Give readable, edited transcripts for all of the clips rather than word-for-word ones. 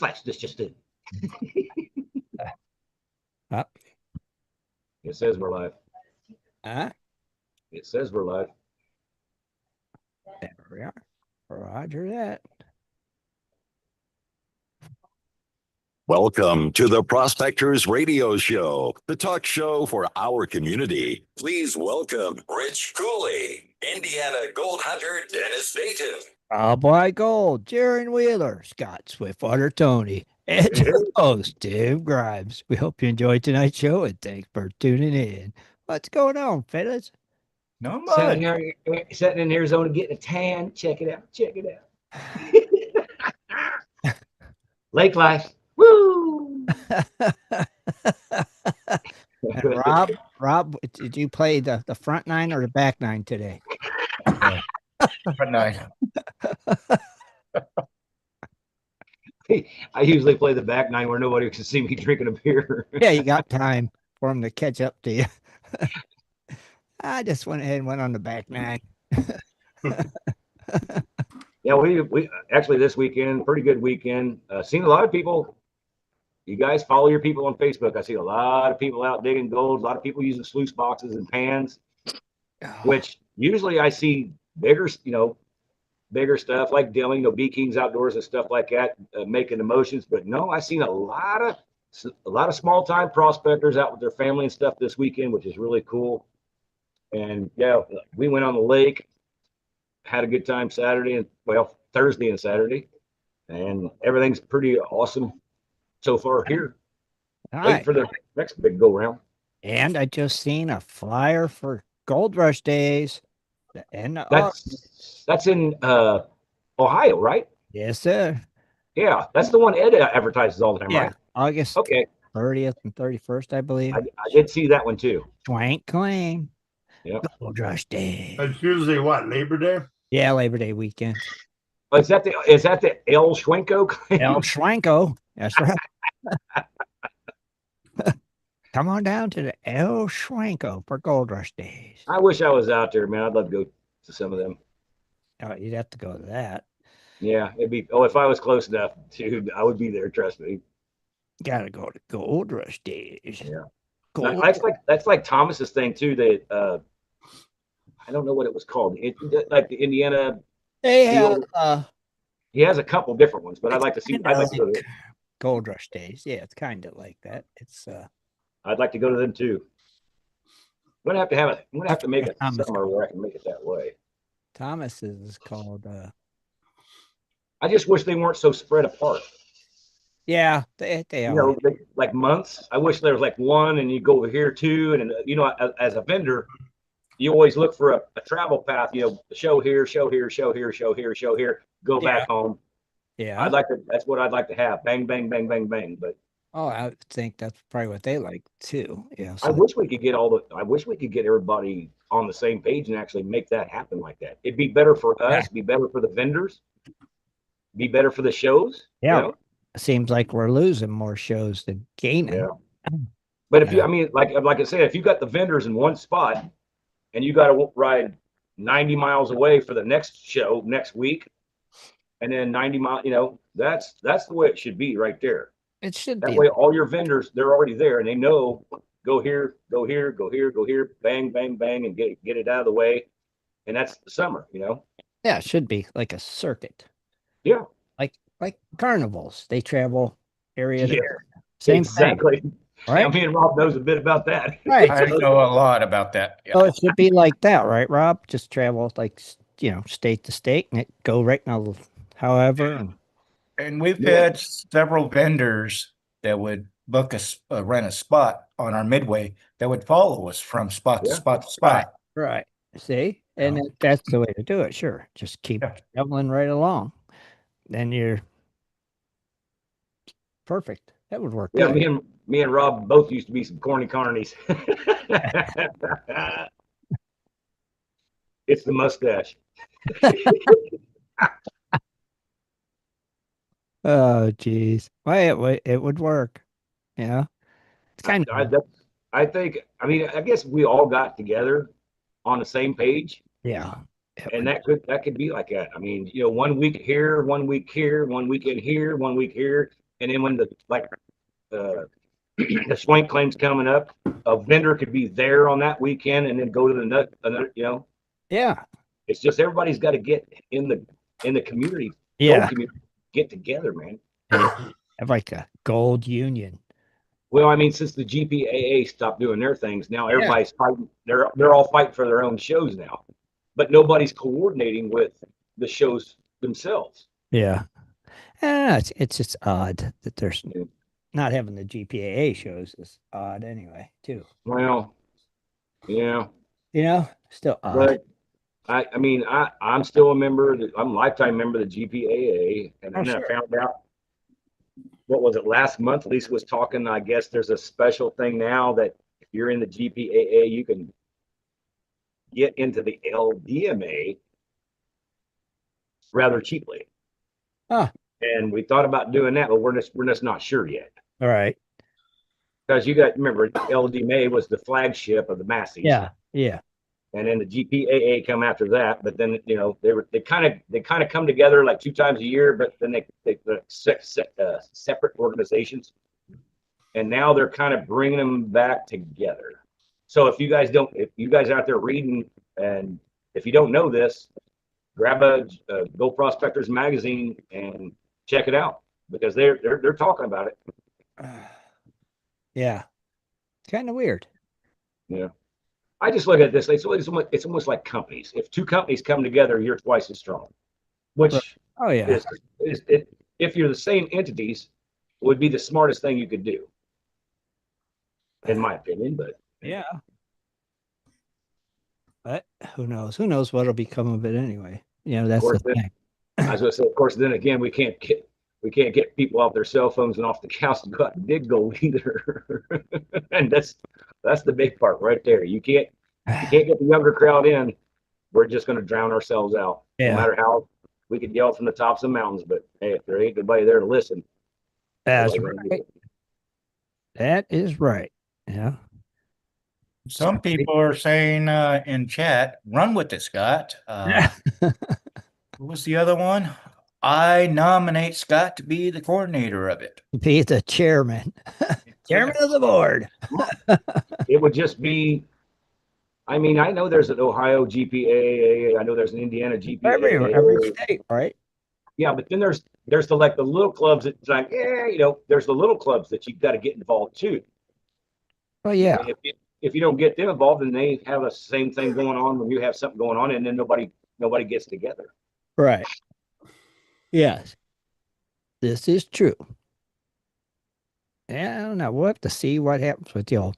flash this just did. Uh, It says we're live. uh, It says we're live. there we are. Roger that. Welcome to the Prospectors Radio Show, the talk show for our community. Please welcome Rich Cooley, Indiana Gold Hunter Dennis Dayton. Cowboy Gold, Jaron Wheeler, Scott Swiftwater Tony, and your host, Tim Grimes. We hope you enjoyed tonight's show and thanks for tuning in. What's going on, fellas? Not much. Sitting in Arizona getting a tan. Check it out. Check it out. Lake life. Woo! And Rob, did you play the front nine or the back nine today? Front nine. I usually play the back nine where nobody can see me drinking a beer. Yeah, you got time for them to catch up to you. I just went ahead and went on the back nine. Yeah, we actually this weekend, pretty good weekend. Seen a lot of people. You guys follow your people on Facebook. I see a lot of people out digging gold. A lot of people using sluice boxes and pans, which usually I see bigger stuff like Dilling, B Kings Outdoors and stuff like that, making the motions. But no, I seen a lot of small time prospectors out with their family and stuff this weekend, which is really cool. And yeah, we went on the lake, had a good time Thursday and Saturday, and everything's pretty awesome so far here. Wait for the next big go round. And I just seen a flyer for Gold Rush Days. That's in Ohio, right? Yes, sir. Yeah, that's the one Ed advertises all the time, right? August 30th and 31st, I believe. I did see that one too. Swank Claim. Yeah. Gold Rush Days. It's usually what, Labor Day? Yeah, Labor Day weekend. Oh, is that the El Schwenko? El Schwenko. That's right. Come on down to the El Schwenko for Gold Rush Days. I wish I was out there, man. I'd love to go to some of them. Oh, you'd have to go to that. Yeah, it'd be. Oh, if I was close enough, dude, I would be there. Trust me. Gotta go to Gold Rush Days. Yeah, that's like Thomas's thing too. That I don't know what it was called. Like the Indiana. They have. He has a couple different ones, but I'd like to see. I'd like to go to Gold Rush Days. Yeah, it's kind of like that. It's. I'd like to go to them too. I'm gonna have to make it somewhere where I can make it that way. Thomas is called. I just wish they weren't so spread apart. Yeah, they are. Like months. I wish there was like one, and you go over here too, and as a vendor, you always look for a travel path. Show here, show here, show here, show here, show here. Go back home. Yeah, That's what I'd like to have. Bang, bang, bang, bang, bang. But I think that's probably what they like too. Yeah. So I wish we could get everybody on the same page and actually make that happen like that. It'd be better for us, be better for the vendors, be better for the shows. Yeah. It seems like we're losing more shows than gaining. Yeah. But if like I said, if you got the vendors in one spot and you got to ride 90 miles away for the next show next week, and then 90 miles, that's the way it should be right there. It should be. That way all your vendors, they're already there and they know, go here, go here, go here, go here, bang, bang, bang, and get it out of the way. And that's the summer, Yeah, it should be like a circuit. Yeah. Like carnivals. They travel area to area. Same exactly. Thing. Right. Yeah, me and Rob knows a bit about that. Right. I know a lot about that. Yeah. So it should be like that, right, Rob? Just travel like state to state and go right now, however. And we've had several vendors that would book rent a spot on our midway that would follow us from spot to spot to spot. Right. See? And that's the way to do it. Sure. Just keep traveling right along. Then you're perfect. That would work. Yeah, good. Me and Rob both used to be some corny carnies. It's the mustache. Oh, geez. Why it would work. Yeah. It's kind of. I guess we all got together on the same page. Yeah. And that could be like that. 1 week here, 1 week here, 1 weekend here, 1 week here. And then when the the Swank claim's coming up, a vendor could be there on that weekend and then go to another, Yeah. it's just everybody's got to get in the community, Yeah. community, get together, man. Have like a gold union. Well, I mean, since the GPAA stopped doing their things, now everybody's fighting. They're all fighting for their own shows now, but nobody's coordinating with the shows themselves. Yeah. It's just odd that there's not having the GPAA shows is odd anyway, too. Well, yeah. Still odd. But I'm still a member. I'm a lifetime member of the GPAA, and then sure. I found out, what was it, last month? Lisa was talking. I guess there's a special thing now that if you're in the GPAA, you can get into the LDMA rather cheaply. And we thought about doing that, but we're just not sure yet. All right. Because you got, remember, LDMA was the flagship of the Massies. Yeah. And then the GPAA come after that, but then they kind of come together like 2 times a year, but then they're separate organizations, and now they're kind of bringing them back together. So if you guys out there reading, and if you don't know this, grab a Go Prospectors magazine and check it out, because they're talking about it. Yeah, it's kind of weird. Yeah. I just look at this. It's almost like companies. If 2 companies come together, you're twice as strong. Which, is if you're the same entities, would be the smartest thing you could do, in my opinion. But yeah, but who knows? Who knows what'll become of it anyway? That's the thing. I was going to say, of course, then again, we can't get people off their cell phones and off the couch and go out and dig gold either. And that's the big part right there. You can't get the younger crowd in. We're just going to drown ourselves out. Yeah. No matter how we could yell from the tops of mountains, but hey, if there ain't nobody there to listen, that's right. That is right. Yeah. Some people are saying in chat, "Run with it, Scott." What was the other one? I nominate Scott to be the coordinator of it. Be the chairman. Chairman of the board. It would just be, I know there's an Ohio GPAA. I know there's an Indiana GPAA. Every state, right? Yeah, but then there's the little clubs that's like, there's the little clubs that you've got to get involved too. Oh yeah. If you don't get them involved, then they have the same thing going on when you have something going on, and then nobody gets together. Right. Yes. This is true. Yeah, I don't know. We'll have to see what happens with the old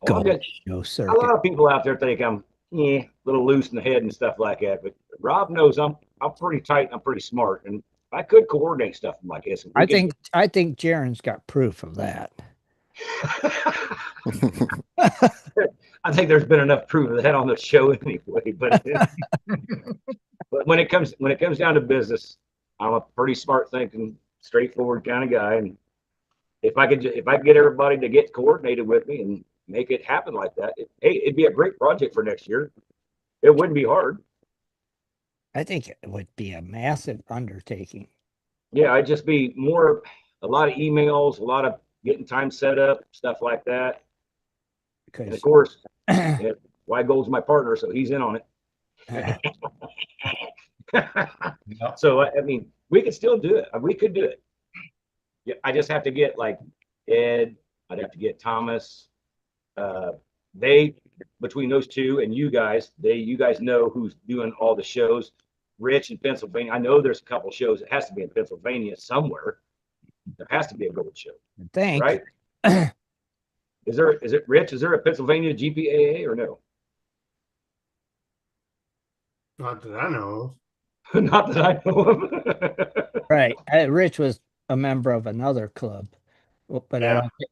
show circuit. A lot of people out there think I'm a little loose in the head and stuff like that, but Rob knows I'm pretty tight and I'm pretty smart, and I could coordinate stuff like this. I think Jaron's got proof of that. I think there's been enough proof of that on the show anyway. But but when it comes down to business, I'm a pretty smart thinking, straightforward kind of guy, and if I could get everybody to get coordinated with me and make it happen like that, it'd be a great project for next year. It wouldn't be hard. I think it would be a massive undertaking. Yeah, I'd just be a lot of emails, a lot of getting time set up, stuff like that. And of course, Why Gold's my partner, so he's in on it. So we could still do it. We could do it. Yeah, I just have to get like Ed. I'd have to get Thomas. Between those 2 and you guys know who's doing all the shows. Rich in Pennsylvania. I know there's a couple shows. It has to be in Pennsylvania somewhere. There has to be a gold show. Thanks. Right? Is it Rich? Is there a Pennsylvania GPAA or no? Not that I know of. Not that I know of. Right. Rich was a member of another club, but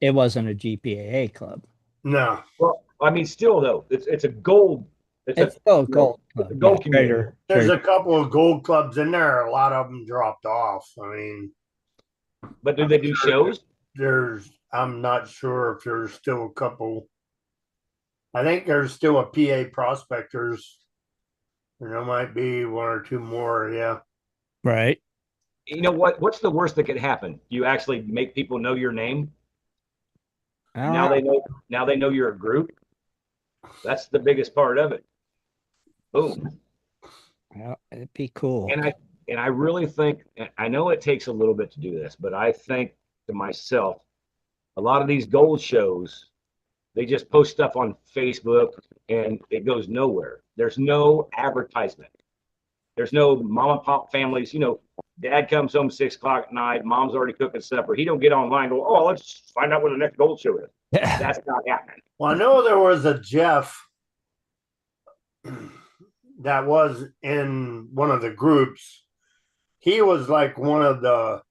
it wasn't a GPAA club. No. Well, still though, it's a gold. It's still a gold club. Gold community. There's a couple of gold clubs in there. A lot of them dropped off. But do they do shows? I'm not sure if there's still a couple. I think there's still a PA Prospectors. And there might be 1 or 2 more. Yeah. Right. You know what? What's the worst that could happen? You actually make people know your name. I don't Now know. they know. Now they know you're a group. That's the biggest part of it. Boom. Well, it'd be cool. And I really think, I know it takes a little bit to do this, but I think to myself, a lot of these gold shows, they just post stuff on Facebook and it goes nowhere. There's no advertisement. There's no mom and pop families. Dad comes home 6 o'clock at night. Mom's already cooking supper. He don't get online and go, oh, let's find out where the next gold show is. That's not happening. Well, I know there was a Jeff that was in one of the groups. He was like one of the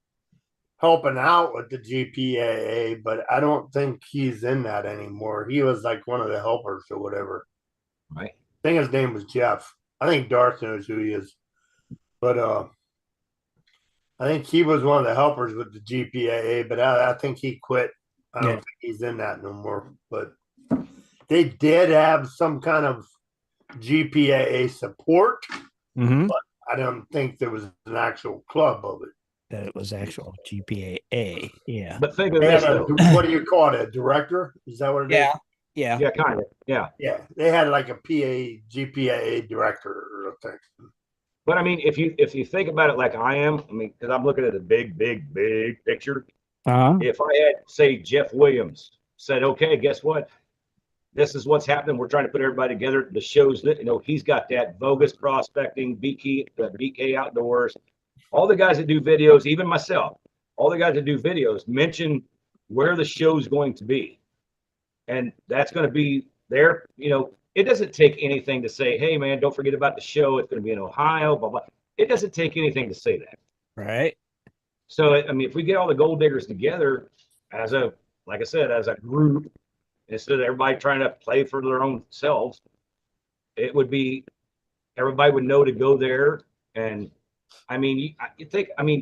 helping out with the GPAA, but I don't think he's in that anymore. He was like one of the helpers or whatever. Right. I think his name was Jeff. I think Darth knows who he is. But I think he was one of the helpers with the GPAA, but I think he quit. I don't think he's in that no more. But they did have some kind of GPAA support, but I don't think there was an actual club of it. That it was actual GPAA. Yeah. But think of this, what do you call it? A director? Is that what it is? Yeah. Yeah, kind of. Yeah. Yeah. They had like a GPAA director or something. But I mean, if you think about it like I am, I mean, because I'm looking at a big picture. If I had, say, Jeff Williams said, okay, guess what? This is what's happening. We're trying to put everybody together. The shows that, he's got that bogus prospecting, BK Outdoors, all the guys that do videos, even myself, all the guys that do videos mention where the show's going to be. And that's going to be there. It doesn't take anything to say, hey, man, don't forget about the show. It's going to be in Ohio, blah, blah. It doesn't take anything to say that. Right. So, I mean, if we get all the gold diggers together like I said, as a group, instead of everybody trying to play for their own selves, it would be, everybody would know to go there. And I mean,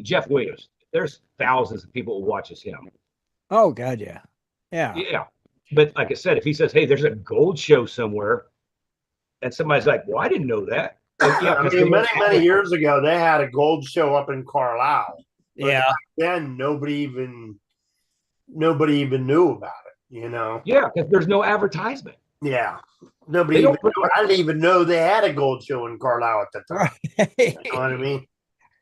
Jeff Williams, there's thousands of people who watches him. Oh, God, yeah. Yeah. Yeah. But like I said, if he says, hey, there's a gold show somewhere, and somebody's like, well, I didn't know that. Like, yeah, I mean, many years ago, they had a gold show up in Carlisle. Yeah. Then nobody even knew about it, Yeah, because there's no advertisement. Yeah. I didn't even know they had a gold show in Carlisle at the time. Right. You know what I mean?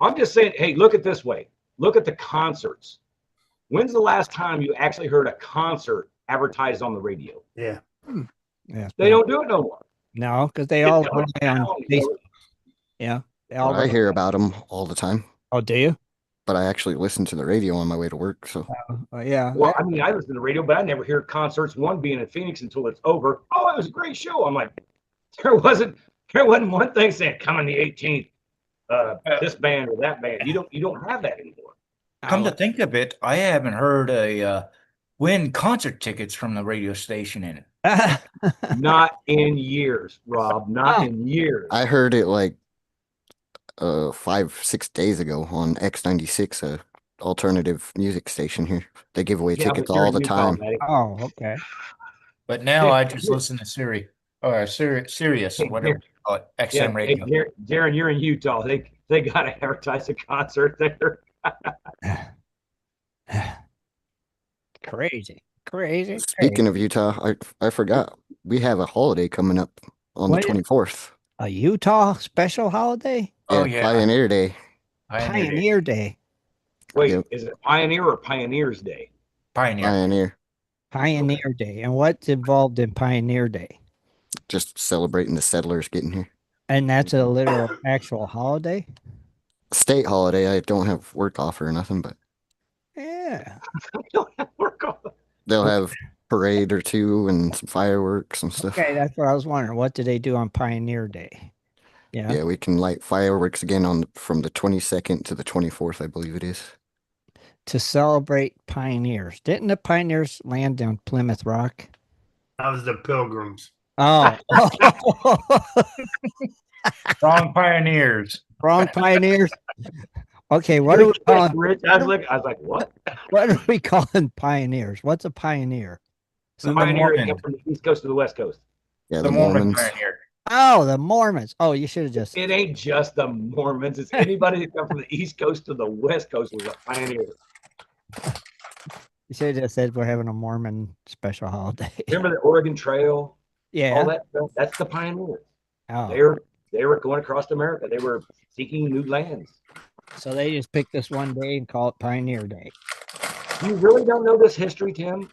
I'm just saying, hey, look at it this way. Look at the concerts. When's the last time you actually heard a concert advertised on the radio? Yeah. Yeah. They don't do it no more. No, because they all rely on Facebook. Yeah. I hear about them all the time. Oh, do you? But I actually listen to the radio on my way to work. So yeah. Well, I mean, I listen to the radio, but I never hear concerts being in Phoenix until it's over. Oh, it was a great show. I'm like, there wasn't one thing saying come on the 18th, this band or that band. You don't have that anymore. Come to think of it, I haven't heard a win concert tickets from the radio station in it. Not in years, Rob. Not in years. I heard it like 5-6 days ago on X96, a alternative music station here. They give away tickets all the time. Oh, okay. But now I just listen to Sirius, whatever you call it, XM radio. Hey, Darren, you're in Utah. They got to advertise a concert there. Crazy. Speaking of Utah, I forgot. We have a holiday coming up on the 24th. A Utah special holiday? Yeah, Pioneer Day. Pioneer Day. Wait, is it Pioneer or Pioneers Day? Pioneer Day. And what's involved in Pioneer Day? Just celebrating the settlers getting here. And that's a literal actual holiday? State holiday. I don't have work off or nothing, but yeah. I don't have work off. They'll have parade or two and some fireworks and stuff. Okay, that's what I was wondering. What do they do on Pioneer Day? Yeah, we can light fireworks again from the 22nd to the 24th, I believe it is. To celebrate pioneers. Didn't the pioneers land on Plymouth Rock? That was the Pilgrims. Oh. Wrong pioneers. Wrong pioneers. Okay, what are we calling? Rich, I was like, what? What are we calling pioneers? What's a pioneer? So pioneer from the East Coast to the West Coast. Yeah, the Mormon pioneer. Oh, the Mormons. Oh, you should have just. It ain't just the Mormons. It's anybody that come from the East Coast to the West Coast was a pioneer. You should have just said we're having a Mormon special holiday. Remember the Oregon Trail? All Yeah. that stuff? That's the pioneers. Oh, They were going across America. They were seeking new lands. so they just picked this one day and call it Pioneer Day. You really don't know this history, Tim?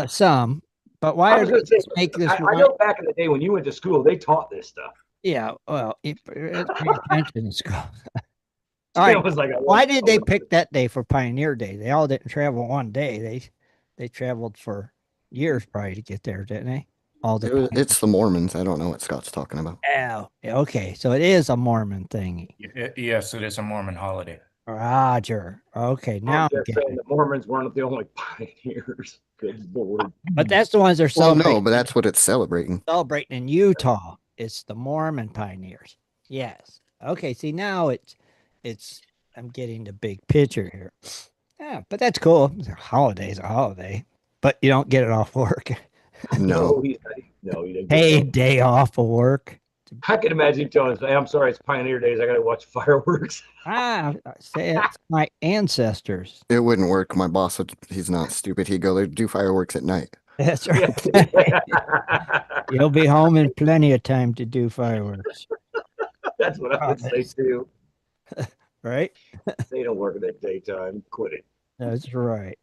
Some, but why I are was they going to say, just make this I one? know back in the day when you went to school, they taught this stuff. Yeah, well, it's pay attention in school. All Tim right. was like, Why did they pick that day for Pioneer Day? They all didn't travel one day. They traveled for years probably to get there, didn't they? All the It's the Mormons. I don't know what Scott's talking about. Oh, okay. So it is a Mormon thingy. Yes, it is a Mormon holiday. Roger. Okay, now I'm I'm just getting saying it. the Mormons weren't the only pioneers. Good Lord. But that's the ones they're Well, celebrating. no, but that's what it's celebrating. Celebrating in Utah. It's the Mormon pioneers. Yes. Okay. See, now it's I'm getting the big picture here. Yeah, but that's cool. Holiday's a holiday, but you don't get it off work. No. he didn't. Hey, day off of work. I can imagine him telling us, hey, I'm sorry, it's Pioneer Days. I got to watch fireworks. Say it's my ancestors. It wouldn't work. My boss he's not stupid. He'd go, they do fireworks at night. That's right. You'll be home in plenty of time to do fireworks. That's what I would say too. Right? They don't work in the daytime. Quit it. That's right.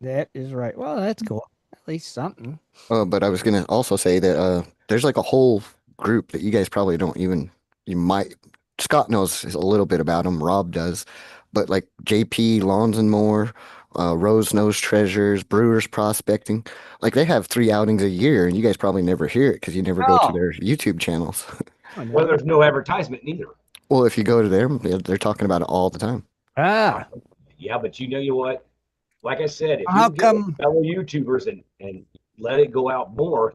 That is right. Well, that's cool. At least something. But I was gonna also say that there's like a whole group that you guys probably don't even you might Scott knows a little bit about them, Rob does, but like JP Lawns and More, Rose Nose Treasures, Brewers Prospecting, like they have 3 outings a year, and you guys probably never hear it because you never go to Oh. their YouTube channels. Well, there's no advertisement neither. Well, if you go to them, they're talking about it all the time. Ah, Yeah, but you know what? Like I said, if How you get come- fellow YouTubers and let it go out more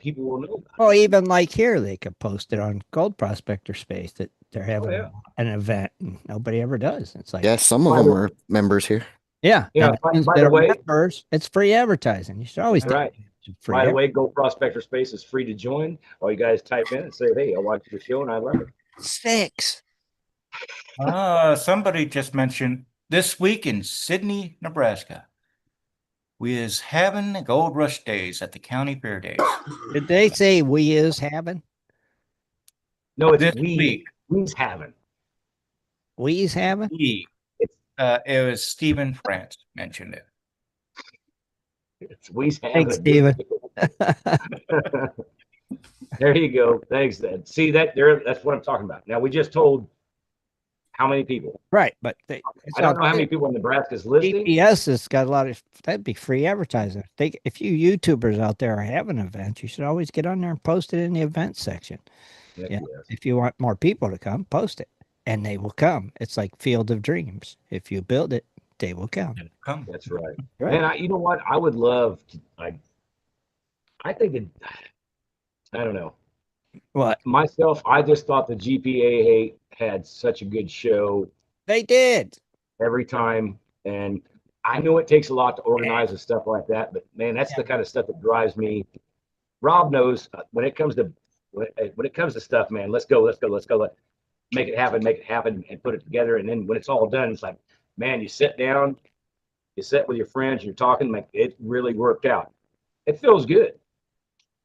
people will know about it. well, even like here, they could post it on Gold Prospector Space that they're having yeah. an event, and nobody ever does. It's like, Yeah, some of By them the- are members here. yeah, Yeah, and by since the they're way- members, it's free advertising. You should always That's right. take free. By the way, Go Prospector Space is free to join. All you guys type in and say, hey, I watched your show and I love it. 6. Somebody just mentioned this week in Sydney, Nebraska, we is having Gold Rush Days at the County Fair Days. Did they say we is having? No, it's This we. week. We's having. We's having? It was Stephen France mentioned it. It's we's having. Thanks, Steven. There you go. Thanks, Ed. See that there? That's what I'm talking about. Now we just told how many people. Right, but I don't know how many people in Nebraska is listening. GPS has got a lot of that'd be free advertising. If you YouTubers out there are having events, you should always get on there and post it in the events section. Heck Yeah. yes. If you want more people to come, post it, and they will come. It's like Field of Dreams. If you build it, they will come. Come. That's right. Right. And you know what? I would love to. I think it. I don't know. What Myself, I just thought the GPA had such a good show they did. every time, and I know it takes a lot to organize and stuff like that. But man, that's the kind of stuff that drives me. Rob knows when it comes to stuff, man. Let's go. Make it happen, and put it together. And then when it's all done, it's like, man, you sit down, you sit with your friends, you're talking, like it really worked out. It feels good.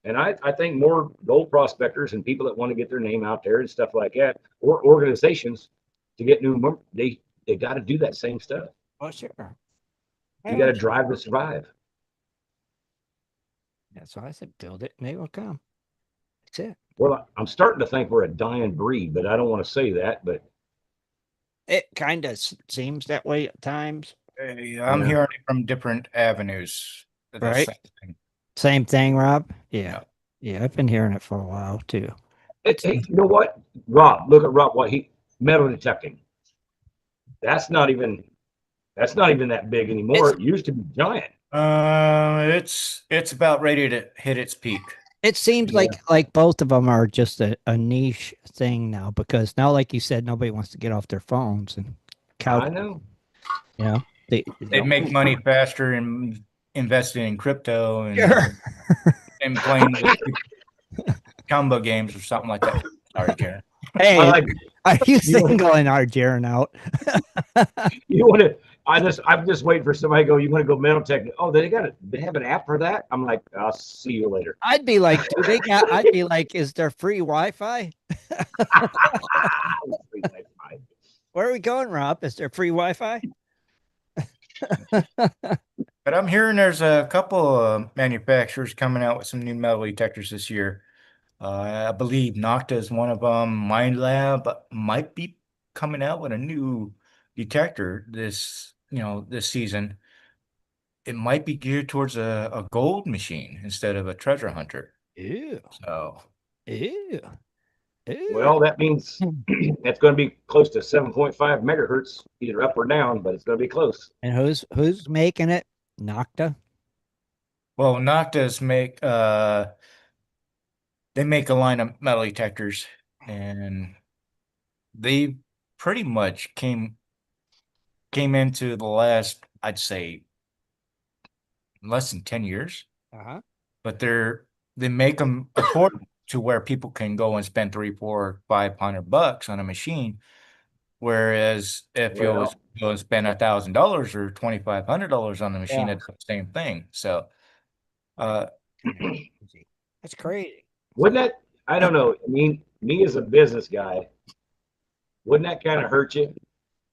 And I think more gold prospectors and people that want to get their name out there and stuff like that, or organizations to get new, they got to do that same stuff. Oh, sure. You got to drive to survive. That's why I said build it and they will come. That's it. Well, I'm starting to think we're a dying breed, but I don't want to say that. But It kind of seems that way at times. I'm Yeah. hearing it from different avenues. The Right. same thing. Same thing, Rob. Yeah. Yeah, I've been hearing it for a while too. hey, you know what, Rob? Look at Rob. What metal detecting? That's not even that big anymore. It used to be giant. It's about ready to hit its peak. It seems Yeah. like both of them are just a niche thing now because now, like you said, nobody wants to get off their phones and I know. You know, they make money faster in investing in crypto and Sure. and playing combo games or something like that. Sorry, Jared. Hey, I like are you You wanna- singling our Jaron out? you want to. I'm just waiting for somebody to go. You want to go metal tech? Oh, they have an app for that. I'm like, I'll see you later. I'd be like, I'd be like, is there free Wi-Fi? Where are we going, Rob? Is there free Wi-Fi? But I'm hearing there's a couple of manufacturers coming out with some new metal detectors this year. I believe Nocta is one of them. Mind Lab might be coming out with a new detector this season. It might be geared towards a gold machine instead of a treasure hunter. Ew. So Ew. Ew. Well, that means that's going to be close to 7.5 megahertz, either up or down, but it's going to be close. And who's making it? Nocta? well, Nocta's they make a line of metal detectors, and they pretty much came into the last, I'd say, less than 10 years. Uh-huh. But they make them affordable to where people can go and spend $300, $400, $500 on a machine. Whereas if you Well, go and spend $1,000 or $2,500 on the machine, Yeah. it's the same thing. So That's crazy. wouldn't that? I don't know. I mean, me as a business guy, wouldn't that kind of hurt you?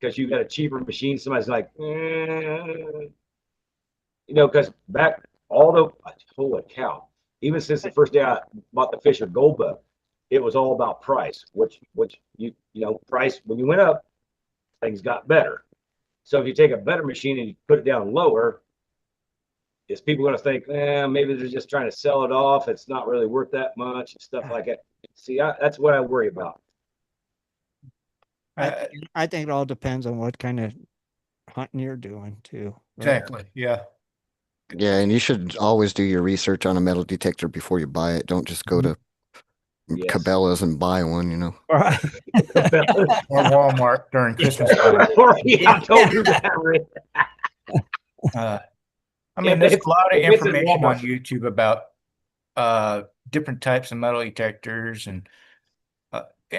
Because you got a cheaper machine. Somebody's like, because back holy cow, even since the first day I bought the Fisher Gold Bug, it was all about price. Which price when you went up, things got better. So if you take a better machine and you put it down lower, is people going to think, maybe they're just trying to sell it off? It's not really worth that much and stuff like that. See, that's what I worry about. I think it all depends on what kind of hunting you're doing too. Right? exactly, yeah. Yeah, and you should always do your research on a metal detector before you buy it. Don't just go to Yes. Cabela's and buy one, you know. Right. Or Walmart during Christmas time. Yeah, don't do that, Rick. I mean, If there's it's- a lot of if it's at information on Walmart. YouTube about different types of metal detectors, and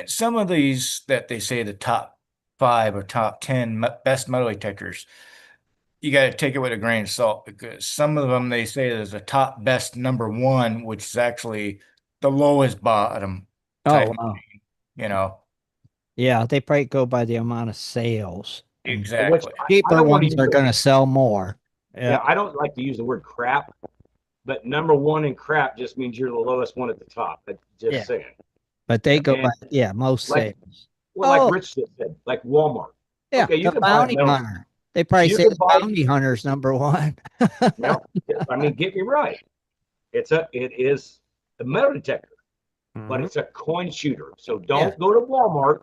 some of these that they say the top 5 or top 10 best metal detectors, you got to take it with a grain of salt, because some of them they say there's a top best number 1, which is actually the lowest bottom type, Oh, wow. you know. Yeah, they probably go by the amount of sales. And Exactly. I cheaper don't wanna ones are use going to sell more. Yeah, I don't like to use the word crap, but number 1 in crap just means you're the lowest one at the top. But just Yeah. saying. But they go And by, most like- sales. Well, like Rich said, like Walmart. Yeah, Okay, you the can buy bounty metal. hunter. They probably You say can the buy- bounty hunter's number 1. Well, I mean, get me right. It is a metal detector, but it's a coin shooter. So don't go to Walmart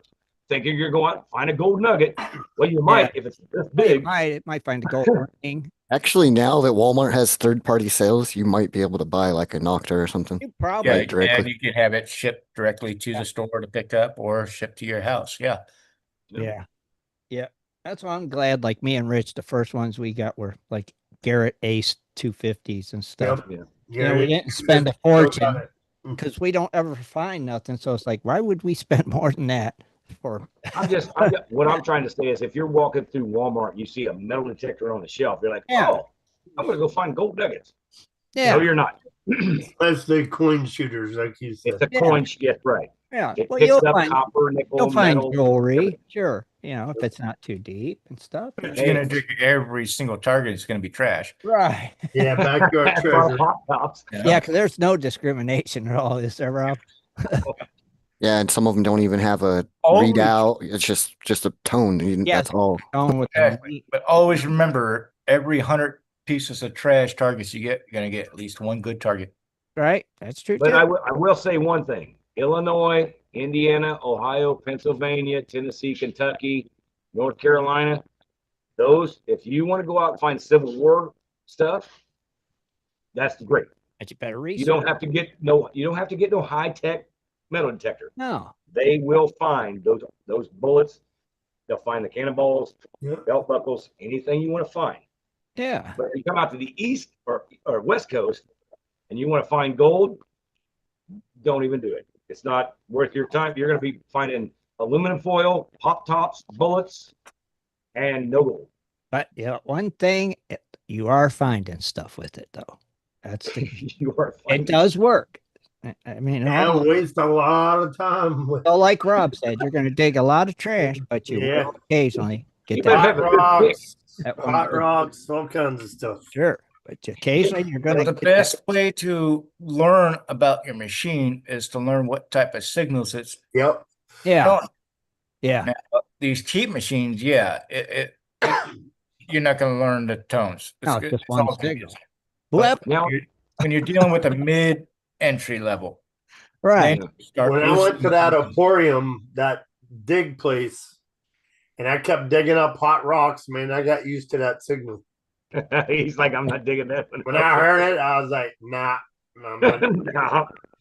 thinking you're going to find a gold nugget. Well, you might if it's this big. It might find a gold ring. Actually, now that Walmart has third-party sales, you might be able to buy like a Nocta or something. You probably Yeah, Right, directly. and you can have it shipped directly to the store to pick up or shipped to your house. Yeah. Yeah. That's why I'm glad, like me and Rich, the first ones we got were like Garrett Ace 250s and stuff. Yep. We didn't spend a fortune because we don't ever find nothing. So it's like, why would we spend more than that for? What I'm trying to say is if you're walking through Walmart, you see a metal detector on the shelf, you're like, oh, I'm going to go find gold nuggets. Yeah. No, you're not. That's the coin shooters, like you said. It's a coin. Yes, right. Yeah. It Well, picks you'll up find, copper, nickel, you'll find metal. jewelry. Sure. If it's not too deep and stuff. But you're going to dig every single target, it's going to be trash. Right. Yeah, backyard That's our treasure. pop tops. Yeah, because there's no discrimination at all, is there, Rob? Yeah, and some of them don't even have a Always- readout. It's just a tone. That's all. Going with Exactly. But always remember, every 100 pieces of trash targets you get, you're going to get at least one good target. right. That's true. But too. I will say one thing. Illinois, Indiana, Ohio, Pennsylvania, Tennessee, Kentucky, North Carolina, those, if you want to go out and find Civil War stuff, that's great. But you better research. You don't have to get no high-tech metal detector. No. They will find those bullets. They'll find the cannonballs, Yep. belt buckles, anything you want to find. Yeah. But if you come out to the east or west coast and you want to find gold, don't even do it. It's not worth your time. You're going to be finding aluminum foil, pop tops, bullets, and no gold. But one thing, you are finding stuff with it though. That's the You are it finding does work. I mean, I waste a lot of time with so like Rob said, you're going to dig a lot of trash, but you Yeah. will occasionally get You that. better have hot a good pick. rocks, That one hot good- rocks, all kinds of stuff. Sure, but occasionally you're going Well, to the best way to learn about your machine is to learn what type of signals it's Yep. Yeah, showing. yeah. Now, these cheap machines, yeah, you're not going to learn the tones. No, it's just one all signal. digits. Blip. Now, When you're dealing with a mid entry level, Right. then you start When I went to that listening. Emporium, that dig place, and I kept digging up hot rocks, man, I got used to that signal. he's like, I'm not digging that one. When I heard it, I was like, nah, I'm not.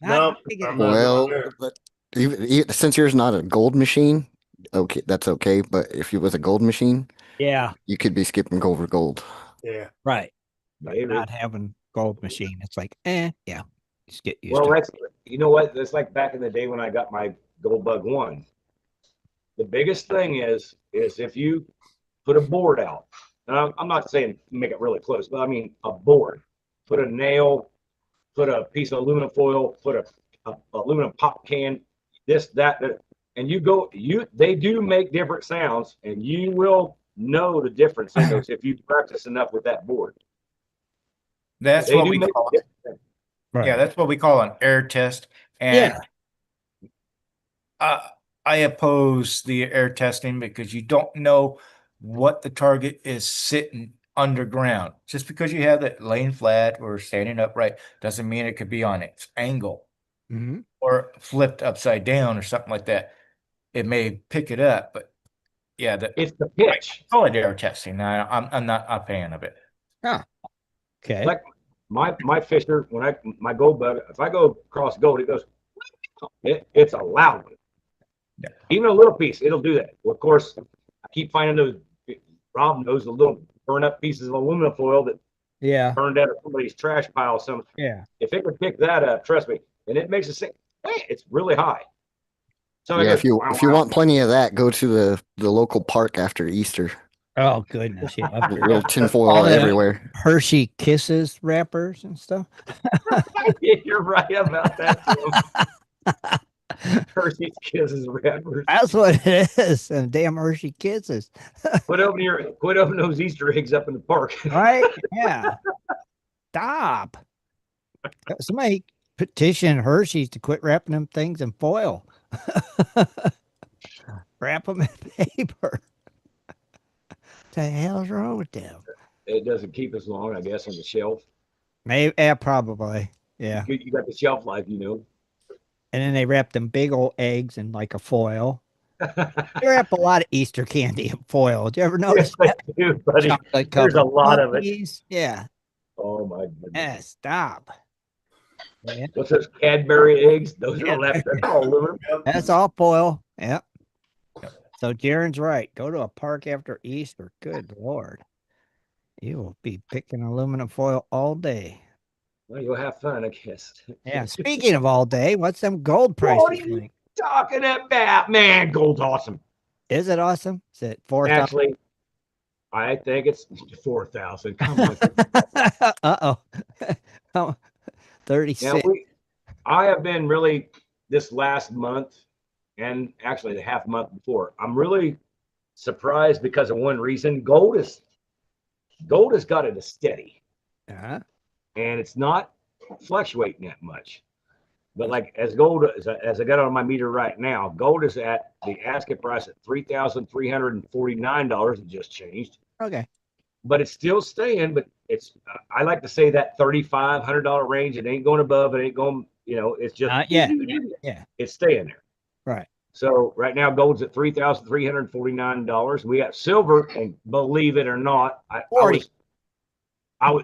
No. Nope. digging it. I'm not Well, doing it. but even since yours not a gold machine, okay, that's okay. But if it was a gold machine, Yeah, you could be skipping over gold. Yeah. right. But Maybe. not having gold machine, it's like, yeah, just get used Well, to it. that's, you know what? That's like back in the day when I got my Gold Bug 1. The biggest thing is if you put a board out, and I'm not saying make it really close, but I mean a board, put a nail, put a piece of aluminum foil, put a aluminum pop can, this, that, and they do make different sounds, and you will know the difference in those if you practice enough with that board. That's They what do we make call different sounds. yeah, that's what we call an air test. And I oppose the air testing because you don't know what the target is sitting underground. Just because you have it laying flat or standing upright doesn't mean it could be on its angle Mhm. or flipped upside down or something like that. It may pick it up, but yeah, It's the pitch. call it air testing. I'm not a fan of it. Okay. Like my fisher, when my Gold Bug, if I go across gold, it goes. It's a loud one. Yeah. Even a little piece, it'll do that. Well, of course, I keep finding those. Rob knows the little burn up pieces of aluminum foil that Yeah. burned out of somebody's trash pile. Some Yeah. if it could pick that up, trust me, and it makes it say, hey, it's really high. So Yeah, it if goes, you want plenty of that, go to the local park after Easter. Oh goodness, yeah. Real tinfoil All the everywhere. Hershey Kisses wrappers and stuff. You're right about that. Hershey's Kisses wrappers. That's what it is. And damn Hershey Kisses. Quit opening those Easter eggs up in the park. Right? Yeah. Stop. Somebody petition Hershey's to quit wrapping them things in foil. Wrap them in paper. What the hell's wrong with them? It doesn't keep as long, I guess, on the shelf. Maybe, yeah, probably. Yeah. You got the shelf life, you know. And then they wrap them big old eggs in like a foil. They wrap a lot of Easter candy in foil. Do you ever notice Yes, that? I do, buddy. Chocolate There's a covered lot of it. cookies. Yeah. Oh my goodness. Yeah, stop. Yeah. What's those Cadbury eggs? Those are left. That's all aluminum. That's all foil. Yep. So Jaron's right. Go to a park after Easter. Good Lord. You will be picking aluminum foil all day. Well, you'll have fun, I guess. Yeah. Speaking of all day, what's them gold What are prices you like? talking about? Man, gold's awesome. Is it awesome? Is it 4,000? Actually, I think it's 4,000. Come on. Uh-oh. Oh, 36. Now, I have been really, this last month, and actually the half month before, I'm really surprised because of one reason. Gold has got it a steady, Uh-huh. and it's not fluctuating that much. But like as gold, as I got on my meter right now, gold is at the asking price at $3,349. It just changed, Okay. but it's still staying. But it's I like to say that $3,500 range. It ain't going above. It ain't going. It's just Not yet. Yeah. it's staying there. Right. So right now, gold's at $3,349. We got silver, and believe it or not, I was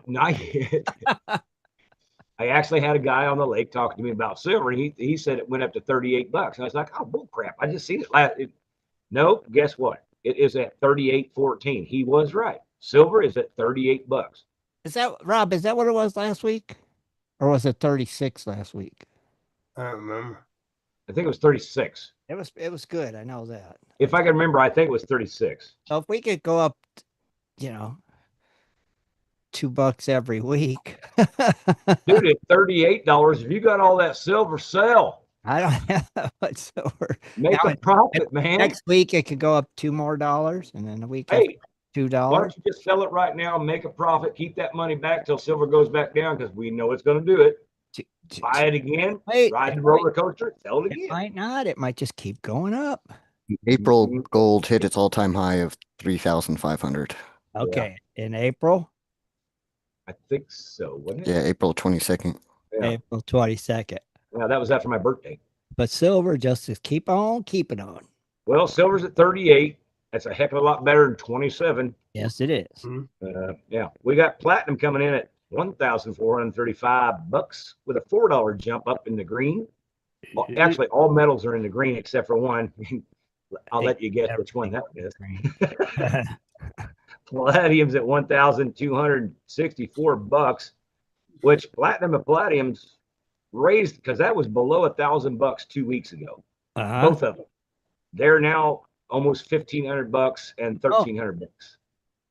not yet. I actually had a guy on the lake talking to me about silver, and he said it went up to $38. And I was like, oh, bull crap. I just seen it last. Nope. Guess what? It is at $38.14. He was right. Silver is at $38. Is that, Rob, is that what it was last week? Or was it 36 last week? I don't remember. I think it was 36. It was good. I know that. If I can remember, I think it was 36. So if we could go up, you know, $2 every week. Dude, at $38, if you got all that silver, sell. I don't have that much silver. Make Now, a profit, man. next week it could go up $2 more, and then the week after Hey, $2. why don't you just sell it right now, make a profit, keep that money back till silver goes back down, because we know it's going to do it. Buy it again, Wait, ride the roller coaster, sell it it again. might not. It might just keep going up. April Mm-hmm. gold hit its all-time high of 3,500. Okay, in April, I think so, wasn't it? Yeah, April 22nd. Yeah. April 22nd. Yeah, that was after my birthday. But silver just to keep on keeping on. Well, silver's at 38. That's a heck of a lot better than 27. Yes, it is. Yeah, we got platinum coming in at $1,435 with a $4 jump up in the green. Well, actually, all metals are in the green except for one. I'll let you guess which one that is. Palladium's at $1,264, which platinum and palladium's raised because that was below $1,000 2 weeks ago. Both of them. They're now almost $1,500 and $1,300.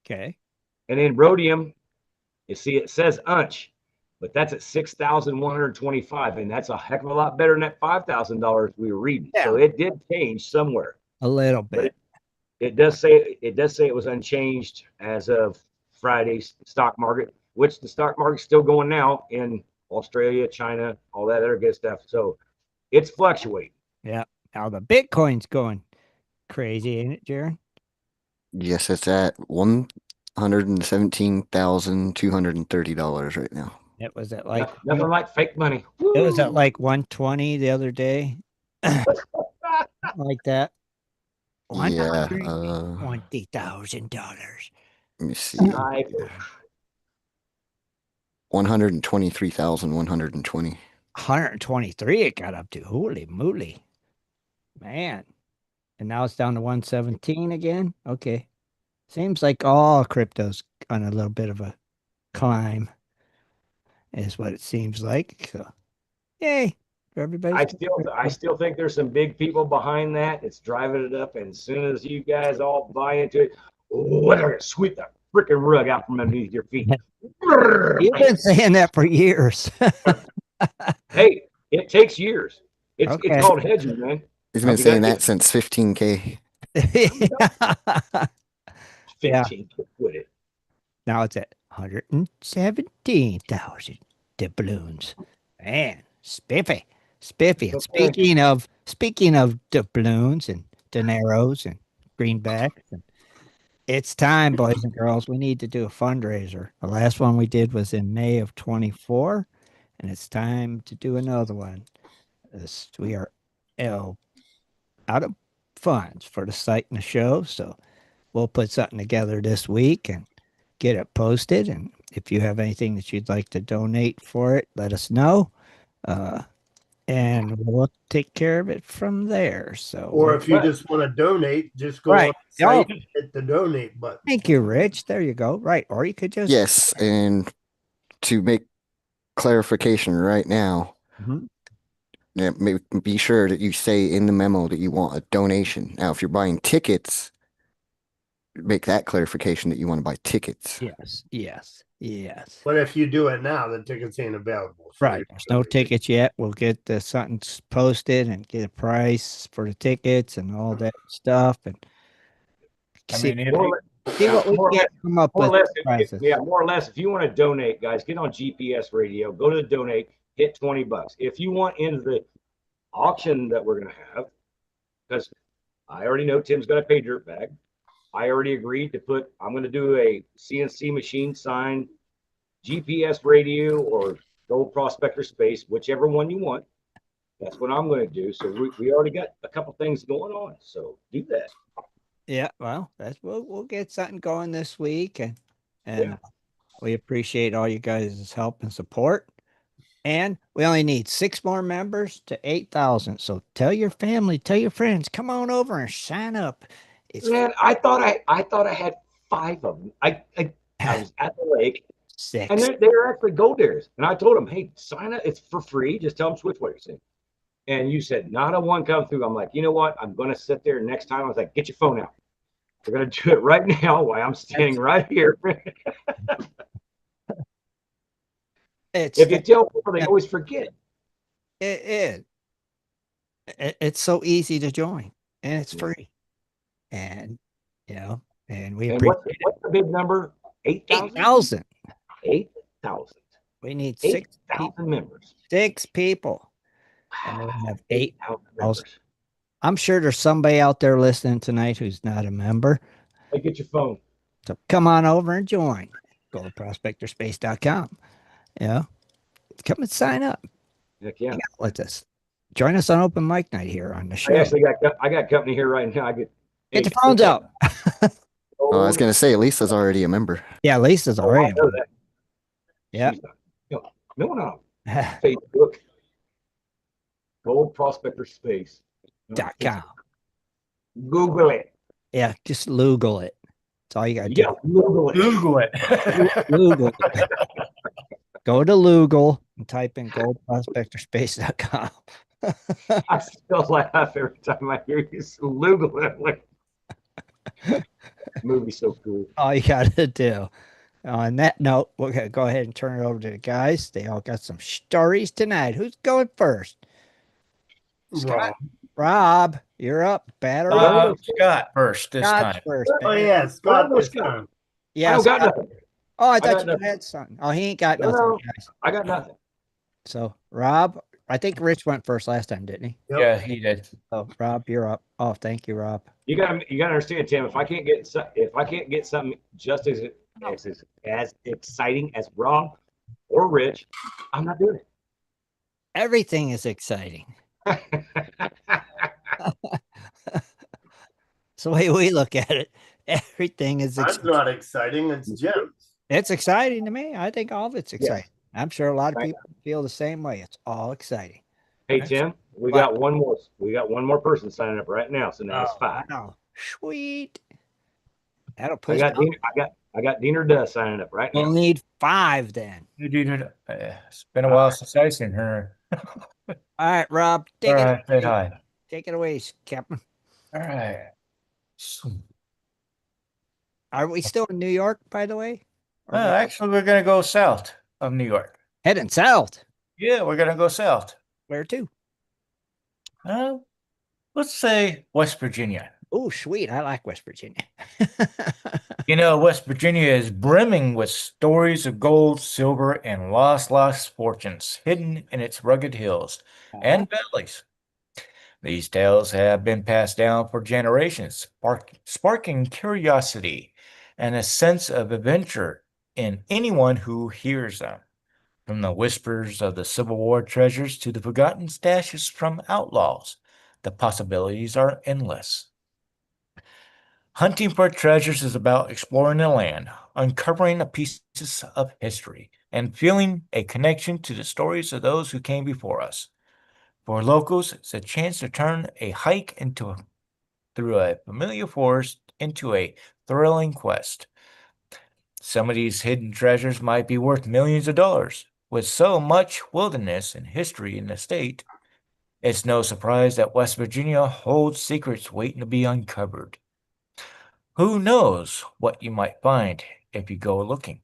Okay. And then rhodium, you see, it says unch, but that's at $6,125, and that's a heck of a lot better than that $5,000 we were reading. Yeah. So it did change somewhere. A little bit. But it does say it was unchanged as of Friday's stock market, which the stock market's still going now in Australia, China, all that other good stuff. So it's fluctuating. Yeah. Now the Bitcoin's going crazy, ain't it, Jaron? Yes, it's at $117,230 right now. It was at like nothing like fake money. It was at like 120 the other day. Like that. Yeah. $120,000. Let me see. 123,120. 123 it got up to. Holy moly. Man. And now it's down to 117 again. Okay. Seems like all crypto's on a little bit of a climb, is what it seems like. So, yay. Everybody's I still think there's some big people behind that. It's driving it up. And as soon as you guys all buy into it, sweep that freaking rug out from underneath your feet. You've been saying that for years. Hey, it takes years. It's called hedging, man. He's been saying that since 15K. 15 with it. Now it's at 117,000 doubloons. Man, spiffy. And speaking of doubloons and dineros and greenbacks, it's time, boys and girls. We need to do a fundraiser. The last one we did was in May of 24, and it's time to do another one. We are out of funds for the site and the show, so we'll put something together this week and get it posted. And if you have anything that you'd like to donate for it, let us know. And we'll take care of it from there. So, or if you just want to donate, just go on the site and hit the donate button. Thank you, Rich. There you go. Right. Or you could just. Yes. And to make clarification right now, yeah, be sure that you say in the memo that you want a donation. Now, if you're buying tickets, make that clarification that you want to buy tickets. Yes. But if you do it now, the tickets ain't available. So right. There's no tickets yet. We'll get something posted and get a price for the tickets and all that stuff. And see what we can come up with. More or less. If you want to donate, guys, get on GPS Radio. Go to the donate. Hit $20. If you want into the auction that we're going to have, because I already know Tim's got a pay dirt bag. I already agreed to I'm going to do a CNC machine sign, GPS radio, or Gold Prospector Space, whichever one you want. That's what I'm going to do. So we already got a couple things going on. So do that. Yeah, well, we'll get something going this week, and we appreciate all you guys' help and support. And we only need 6 more members to 8,000. So tell your family, tell your friends, come on over and sign up. Man, I thought I had 5 of them. I was at the lake. 6. And they're actually gold diggers. And I told them, hey, sign up. It's for free. Just tell them switch what you're saying. and you said not a one come through. I'm like, you know what? I'm going to sit there next time. I was like, get your phone out. We're going to do it right now while I'm standing right here. It's If you tell people, they always forget. it, it's so easy to join, and it's Yeah. free, and you know, and we And appreciate what's the big number? 8,000? 8,000. 8,000. We need 6 people. members. 6 people, and we have 8,000 members. I'm sure there's somebody out there listening tonight who's not a member. Hey, get your phone. So come on over and join. Go to prospectorspace.com. Yeah. Come and sign up. Heck yeah. Hang out with us. Join us on open mic night here on the I show. actually got company here right now. Get the phones out. I was gonna say Lisa's already a member. Yeah, Lisa's Oh, I already. know that. Yeah. She's not. No. Facebook. Gold Prospector Space. .com. Google it. Yeah, just Google it. That's all you got to Yeah, do. Google it. Google it. Google it. Go to Google and type in goldprospectorspace.com. I still laugh every time I hear you Google it. Like, movie's so cool. All you got to do. On that note, we're going to go ahead and turn it over to the guys. They all got some stories tonight. Who's going first? Scott. Rob, you're up. Battery. Scott first this Scott's time. first. Oh yeah, Scott this time. Yeah, I don't got Scott. nothing. Oh, I got thought you nothing. had something. Oh, he ain't got No, nothing, no. guys. I got nothing. So, Rob, I think Rich went first last time, didn't he? Yep. Yeah, he did. Oh, Rob, you're up. Oh, thank you, Rob. You gotta understand, Tim. If I can't get something just as exciting as Rob or Rich, I'm not doing Everything is exciting. it. It's the way we look at it. Everything is That's exciting. not exciting. It's gems. It's exciting to me. I think all of it's exciting. I'm sure a lot of Right. people feel the same way. It's all exciting. Hey Tim, we What? got one more. We got one more person signing up right now, so now it's 5. Wow. Sweet. That'll I push. got Diener Duss signing up right We'll now. need 5 then. It's been a while since I've seen her. All right, Rob. Take All it. right, say hi. Take it away, Captain. All right. Are we still in New York, by the way? Or we Actually, we're going to go south of New York. heading south? Yeah, we're going to go south. Where to? Let's say West Virginia. Oh, sweet. I like West Virginia. You know, West Virginia is brimming with stories of gold, silver, and lost fortunes hidden in its rugged hills and valleys. These tales have been passed down for generations, sparking curiosity and a sense of adventure in anyone who hears them. From the whispers of the Civil War treasures to the forgotten stashes from outlaws, the possibilities are endless. Hunting for treasures is about exploring the land, uncovering the pieces of history, and feeling a connection to the stories of those who came before us. For locals, it's a chance to turn a hike through a familiar forest into a thrilling quest. Some of these hidden treasures might be worth millions of dollars. With so much wilderness and history in the state, it's no surprise that West Virginia holds secrets waiting to be uncovered. Who knows what you might find if you go looking?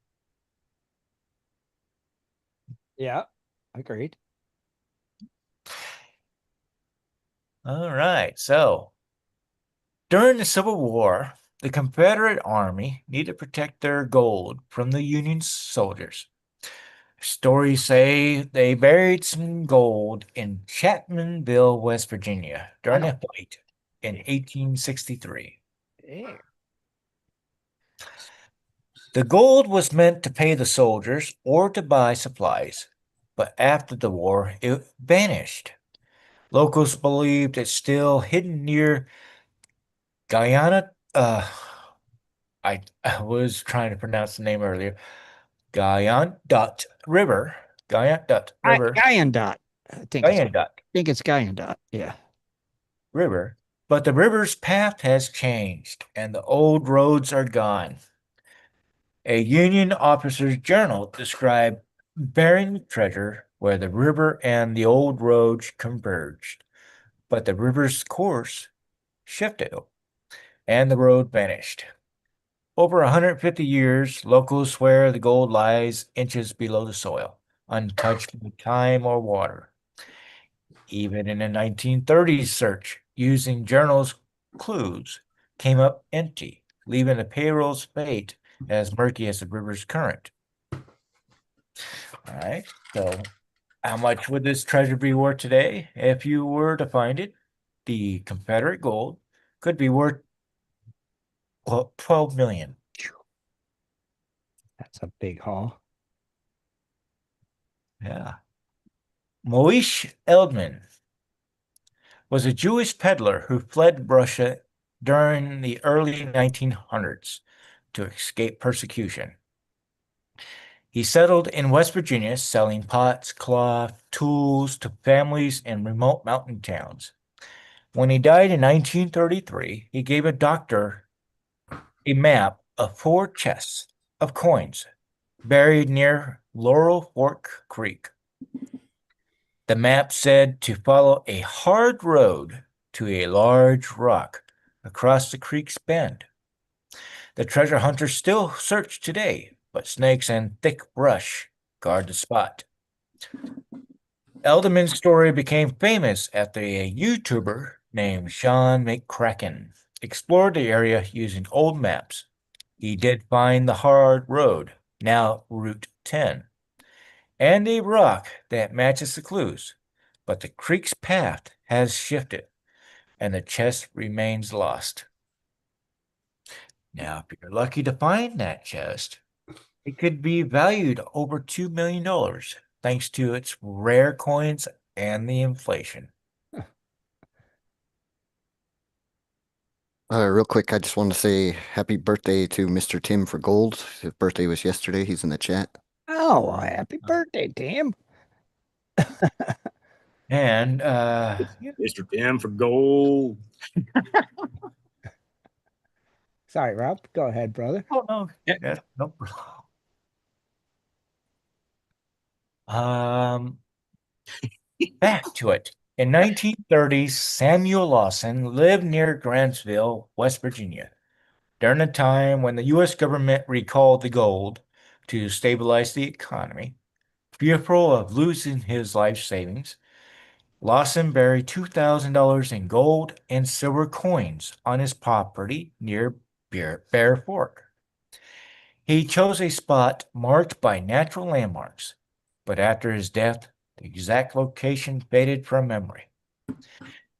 Yeah, agreed. All right, so during the Civil War, the Confederate Army needed to protect their gold from the Union soldiers. Stories say they buried some gold in Chapmanville, West Virginia during a fight in 1863. There. The gold was meant to pay the soldiers or to buy supplies, but after the war, it vanished. Locals believed it's still hidden near Guyana. I was trying to pronounce the name earlier. Guyandot River. Guyandot River. Guyandot. I think Guyandot it's Guyandot. Yeah. River. But the river's path has changed, and the old roads are gone. A Union officer's journal described bearing the treasure where the river and the old road converged. But the river's course shifted, and the road vanished. Over 150 years, locals swear the gold lies inches below the soil, untouched by time or water. Even in a 1930s search using journals clues came up empty, leaving the payroll's fate as murky as the river's current. All right, so how much would this treasure be worth today if you were to find it? The Confederate gold could be worth 12 million. That's a big haul. Yeah. Moish Eldman was a Jewish peddler who fled Russia during the early 1900s to escape persecution. He settled in West Virginia, selling pots, cloth, tools to families in remote mountain towns. When he died in 1933, he gave a doctor a map of 4 chests of coins buried near Laurel Fork Creek. The map said to follow a hard road to a large rock across the creek's bend. The treasure hunters still search today, but snakes and thick brush guard the spot. Elderman's story became famous after a YouTuber named Sean McCracken explored the area using old maps. He did find the hard road, now Route 10, and a rock that matches the clues, but the creek's path has shifted, and the chest remains lost. Now, if you're lucky to find that chest, it could be valued over $2 million thanks to its rare coins and the inflation. Real quick, I just want to say happy birthday to Mr. Tim for Gold. His birthday was yesterday. He's in the chat. Oh, well, happy birthday, Tim. And Mr. Tim for gold. Sorry, Rob. Go ahead, brother. oh no, yeah, no. Back to it. In 1930s, Samuel Lawson lived near Grantsville, West Virginia. During a time when the U.S. government recalled the gold to stabilize the economy, fearful of losing his life savings, Lawson buried $2,000 in gold and silver coins on his property near Bear Fork. He chose a spot marked by natural landmarks, but after his death, the exact location faded from memory.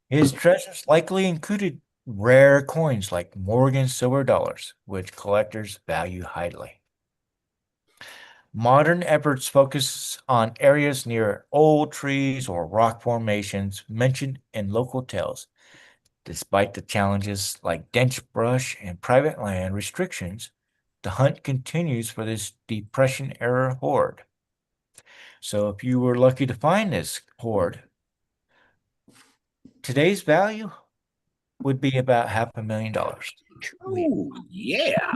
His treasures likely included rare coins like Morgan silver dollars, which collectors value highly. Modern efforts focus on areas near old trees or rock formations mentioned in local tales. Despite the challenges like dense brush and private land restrictions, the hunt continues for this Depression-era hoard. So if you were lucky to find this hoard, today's value would be about $500,000. Oh, yeah.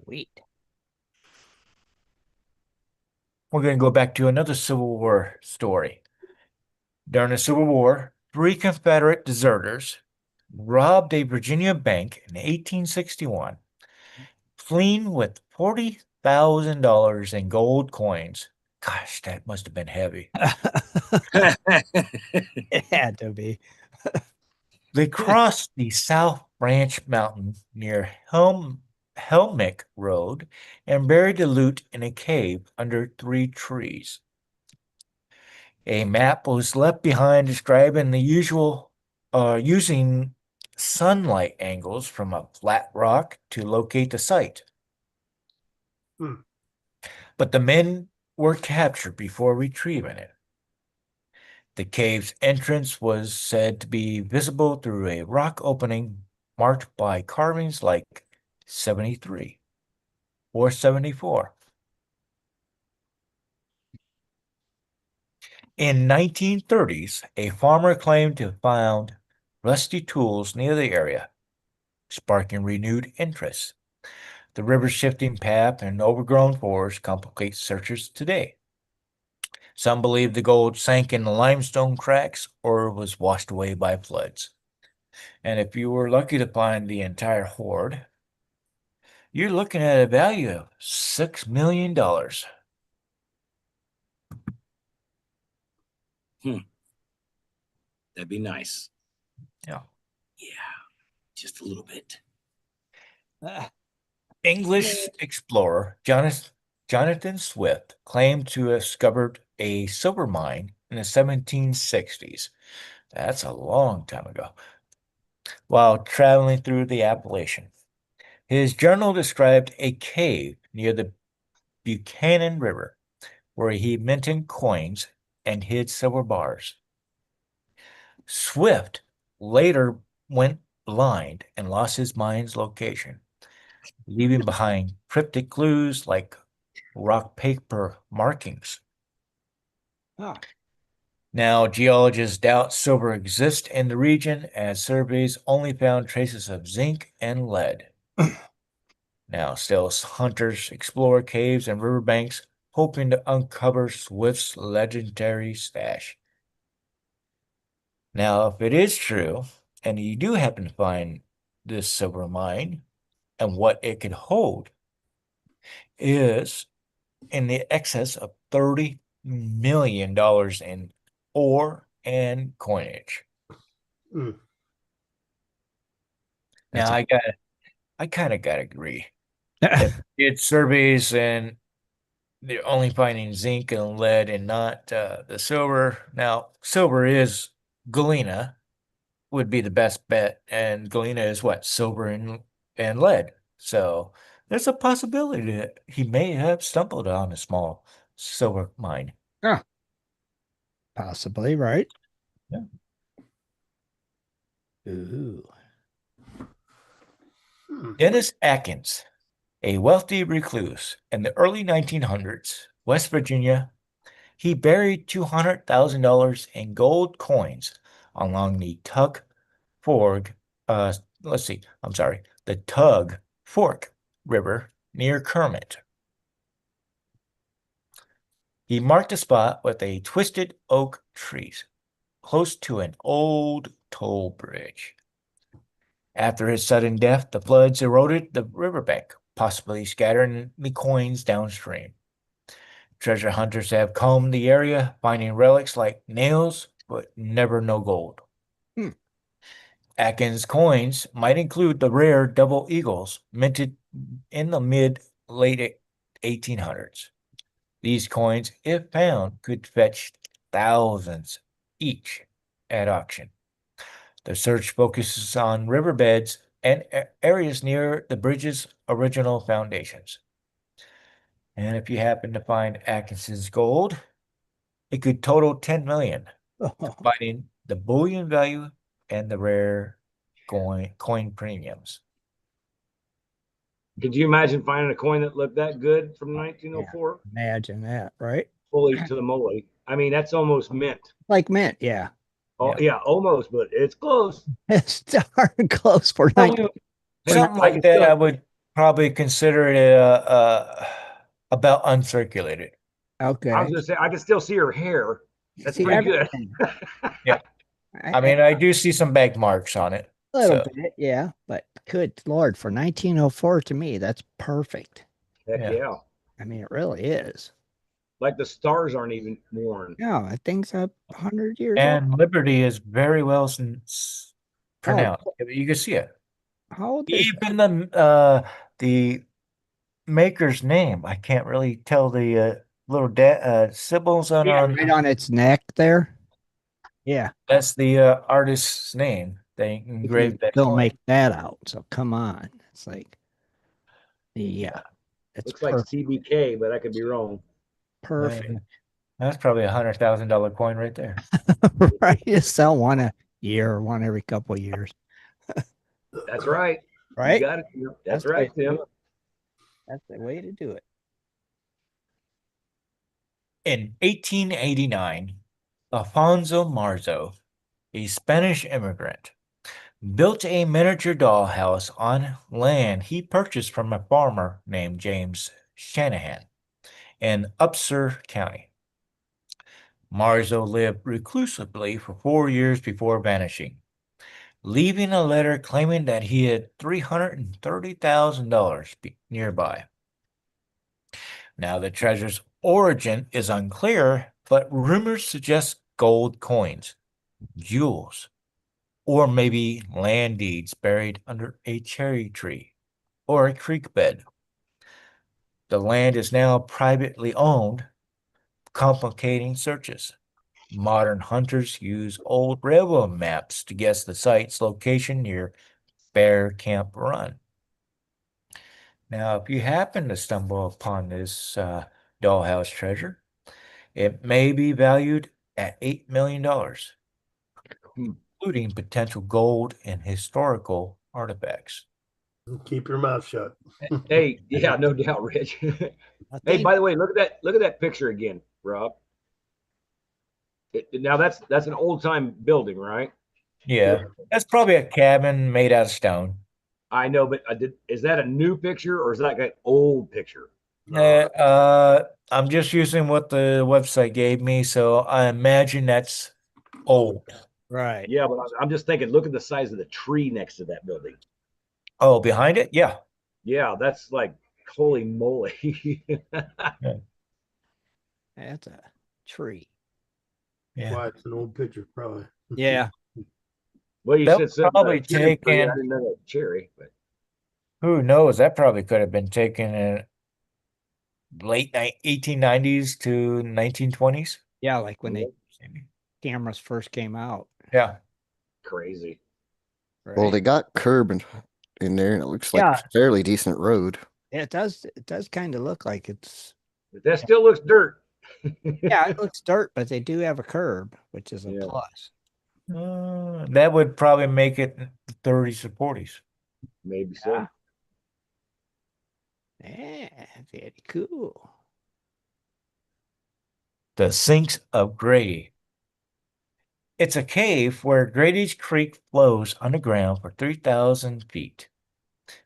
Sweet. We're going to go back to another Civil War story. During the Civil War, 3 Confederate deserters robbed a Virginia bank in 1861, fleeing with $40,000 in gold coins. Gosh, that must have been heavy. It had to be. They crossed the South Branch Mountain near Helmick Road and buried the loot in a cave under 3 trees. A map was left behind describing the using sunlight angles from a flat rock to locate the site. But the men were captured before retrieving it. The cave's entrance was said to be visible through a rock opening marked by carvings like 73 or 74. In 1930s, a farmer claimed to have found rusty tools near the area, sparking renewed interest. The river's shifting path and overgrown forest complicate searchers today. Some believe the gold sank in the limestone cracks or was washed away by floods. And if you were lucky to find the entire hoard, you're looking at a value of $6 million. That'd be nice. Yeah. Yeah, just a little bit. English explorer Jonathan Swift claimed to have discovered a silver mine in the 1760s. That's a long time ago. While traveling through the Appalachian, his journal described a cave near the Buchanan River where he minted coins and hid silver bars. Swift later went blind and lost his mine's location, leaving behind cryptic clues like rock paper markings. Ah. Now, geologists doubt silver exists in the region as surveys only found traces of zinc and lead. Now, still, hunters explore caves and riverbanks hoping to uncover Swift's legendary stash. Now, if it is true, and you do happen to find this silver mine and what it could hold is in the excess of $30 million in ore and coinage. Mm. That's Now, I kind of gotta agree. If it surveys and they're only finding zinc and lead and not the silver. Now, silver is galena would be the best bet, and galena is what? Silver and lead. So there's a possibility that he may have stumbled on a small silver mine. Ah, possibly, right? Yeah. Ooh. Dennis Atkins, a wealthy recluse in the early 1900s, West Virginia, he buried $200,000 in gold coins along the Fork, the Tug Fork River near Kermit. He marked the spot with a twisted oak tree close to an old toll bridge. After his sudden death, the floods eroded the riverbank, possibly scattering the coins downstream. Treasure hunters have combed the area, finding relics like nails, but never no gold. Atkins coins might include the rare double eagles minted in the late 1800s. These coins, if found, could fetch thousands each at auction. The search focuses on riverbeds and areas near the bridge's original foundations. And if you happen to find Atkinson's gold, it could total 10 million, combining the bullion value and the rare coin premiums. Could you imagine finding a coin that looked that good from 1904? Yeah, imagine that, right? Fully to the moly. I mean, that's almost mint. Like mint, yeah. Oh, yeah, almost, but it's close. It's darn close for Something 19. like that, I would probably consider it about uncirculated. Okay. I was going to say, I can still see her hair. That's See pretty good. everything. Yeah. I mean, I do see some bag marks on it. A little bit, yeah. But good Lord, for 1904 to me, that's perfect. Heck yeah. I mean, it really is. Like the stars aren't even worn. No, that thing's 100 years And old. Liberty is very well pronounced. You can see it. How old is Even the maker's name, I can't really tell the little symbols on. right on its neck there? Yeah. That's the artist's name. They engraved that. Don't coin. make that out. So come on. It's like, yeah. It's Looks like CBK, but I could be wrong. perfect. That's probably $100,000 coin right there. Right. You sell one a year or one every couple of years. That's right. Right? You got it. That's right, Tim. That's the way to do it. In 1889, Alfonso Marzo, a Spanish immigrant, built a miniature dollhouse on land he purchased from a farmer named James Shanahan in Upser County. Marzo lived reclusively for 4 years before vanishing, leaving a letter claiming that he had $330,000 nearby. Now, the treasure's origin is unclear, but rumors suggest gold coins, jewels, or maybe land deeds buried under a cherry tree or a creek bed. The land is now privately owned, complicating searches. Modern hunters use old railroad maps to guess the site's location near Bear Camp Run. Now, if you happen to stumble upon this dollhouse treasure, it may be valued at $8 million, including potential gold and historical artifacts. Keep your mouth shut. Hey, yeah, no doubt, Rich. Hey, think by the way, look at that picture again, Rob. Now that's an old time building, right? Yeah, that's probably a cabin made out of stone. I know, but is that a new picture or is that an old picture? I'm just using what the website gave me, so I imagine that's old. right. Yeah, but I'm just thinking, look at the size of the tree next to that building. Oh, behind it? Yeah. Yeah, that's like holy moly. That's a tree. Yeah. Why it's an old picture, probably. Yeah. Well, you That said was something probably about a cherry tree. I taken, didn't know that cherry, but who knows? That probably could have been taken in late 1890s to 1920s. Yeah, like when yeah, the cameras first came out. Yeah. crazy. Well, Right. they got curb in there, and it looks like Yeah. a fairly decent road. It does kind of look like it's But that still looks dirt. yeah, it looks dirt, but they do have a curb, which is a Yeah. plus. That would probably make it the 30s or 40s. Maybe so. Yeah, very cool. The Sinks of Grady. It's a cave where Grady's Creek flows underground for 3,000 feet.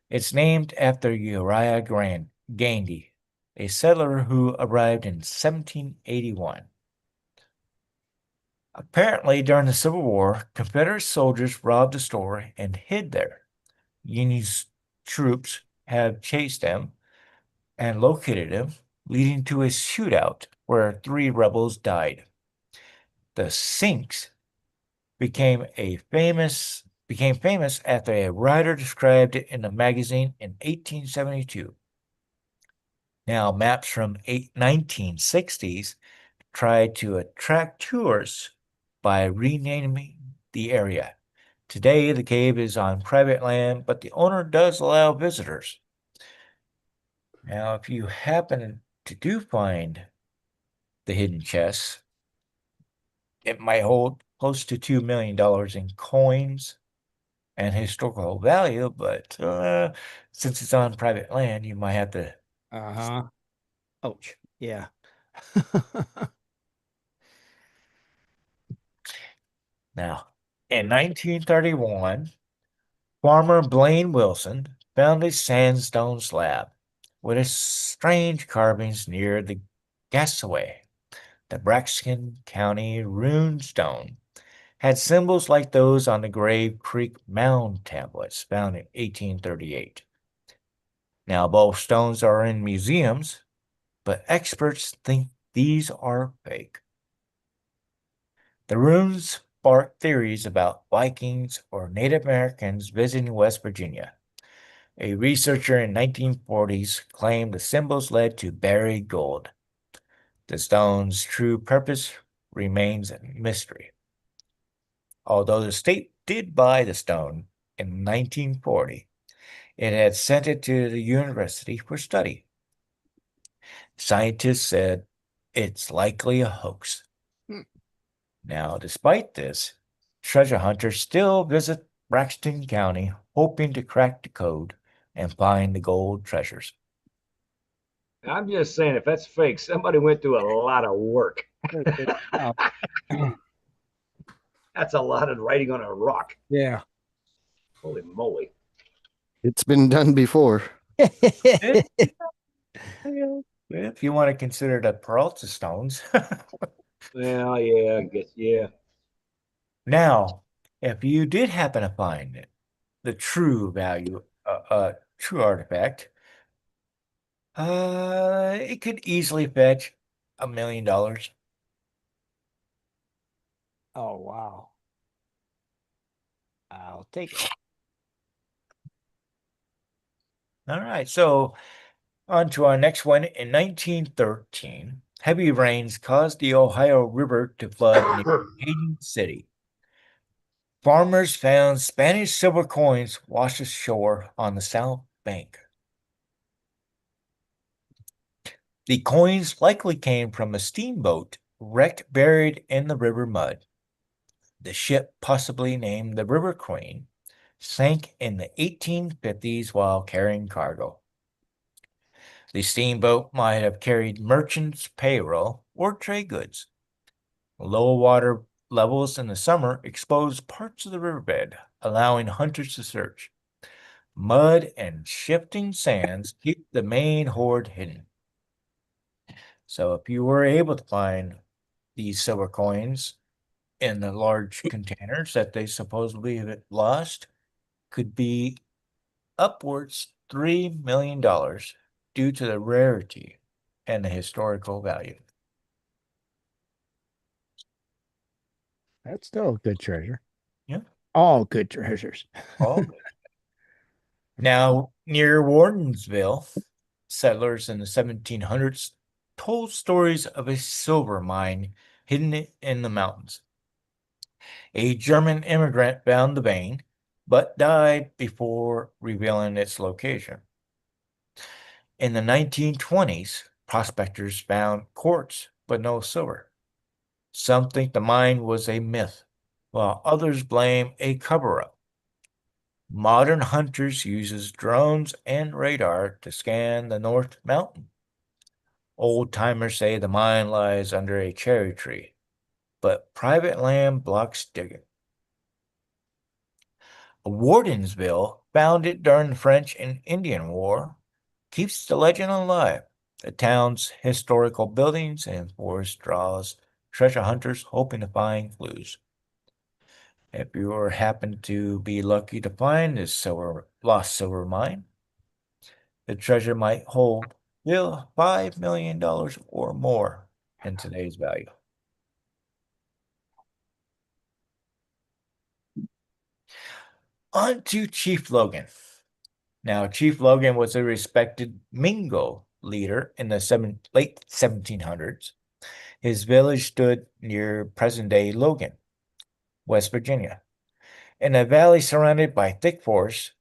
It's named after Uriah Gandy, a settler who arrived in 1781. Apparently, during the Civil War, Confederate soldiers robbed the store and hid there. Union's troops have chased them and located him, leading to a shootout where 3 rebels died. The Sinks became famous after a writer described it in a magazine in 1872. Now, maps from 1960s tried to attract tourists by renaming the area. Today, the cave is on private land, but the owner does allow visitors. Now, if you happen to do find the hidden chest, it might hold close to $2 million in coins and historical value, but since it's on private land, you might have to. Uh-huh. Ouch. Yeah. Now, in 1931, farmer Blaine Wilson found a sandstone slab with a strange carvings near the gasway. The Braxton County rune stone had symbols like those on the Grave Creek mound tablets found in 1838. Now, both stones are in museums, but experts think these are fake. The runes sparked theories about Vikings or Native Americans visiting West Virginia. A researcher in 1940s claimed the symbols led to buried gold. The stone's true purpose remains a mystery. Although the state did buy the stone in 1940, it had sent it to the university for study. Scientists said it's likely a hoax. Now, despite this, treasure hunters still visit Braxton County hoping to crack the code and find the gold treasures. I'm just saying, if that's fake, somebody went through a lot of work. Oh, That's a lot of writing on a rock. yeah. Holy moly! It's been done before. If you want to consider the Peralta stones. Well, yeah, I guess, yeah. Now, if you did happen to find the true value, true artifact, it could easily fetch $1 million. Oh, wow. I'll take it. All right, so on to our next one. In 1913, heavy rains caused the Ohio River to flood near Hayden City. Farmers found Spanish silver coins washed ashore on the south bank. The coins likely came from a steamboat wrecked buried in the river mud. The ship, possibly named the River Queen, sank in the 1850s while carrying cargo. The steamboat might have carried merchants' payroll or trade goods. Low water levels in the summer exposed parts of the riverbed, allowing hunters to search. Mud and shifting sands keep the main hoard hidden. So if you were able to find these silver coins in the large containers that they supposedly had lost, could be upwards $3 million due to the rarity and the historical value. That's still a good treasure. Yeah. All good treasures. All good. Now, near Wardensville, settlers in the 1700s told stories of a silver mine hidden in the mountains. A German immigrant found the vein, but died before revealing its location. In the 1920s, prospectors found quartz, but no silver. Some think the mine was a myth, while others blame a cover-up. Modern hunters use drones and radar to scan the North Mountain. Old-timers say the mine lies under a cherry tree, but private land blocks digging. Wardensville, founded during the French and Indian War, keeps the legend alive. The town's historical buildings and forest draws treasure hunters hoping to find clues. If you happen to be lucky to find this lost silver mine, the treasure might hold $5 million or more in today's value. On to Chief Logan. Now, Chief Logan was a respected Mingo leader in the late 1700s. His village stood near present-day Logan, West Virginia, in a valley surrounded by thick forests.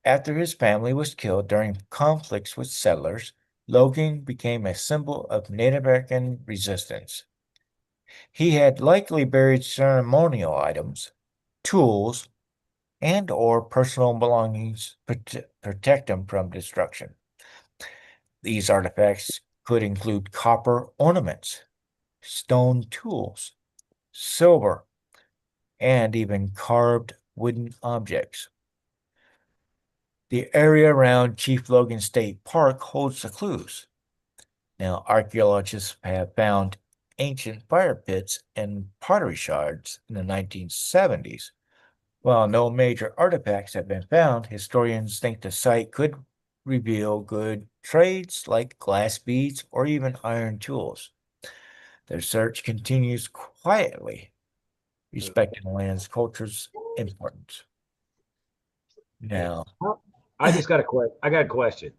After his family was killed during conflicts with settlers, Logan became a symbol of Native American resistance. He had likely buried ceremonial items, tools, and or personal belongings to protect him from destruction. These artifacts could include copper ornaments, stone tools, silver, and even carved wooden objects. The area around Chief Logan State Park holds the clues. Now, archaeologists have found ancient fire pits and pottery shards in the 1970s. While no major artifacts have been found, historians think the site could reveal good trades like glass beads or even iron tools. Their search continues quietly, respecting the land's culture's importance. Now, I just got I got a question.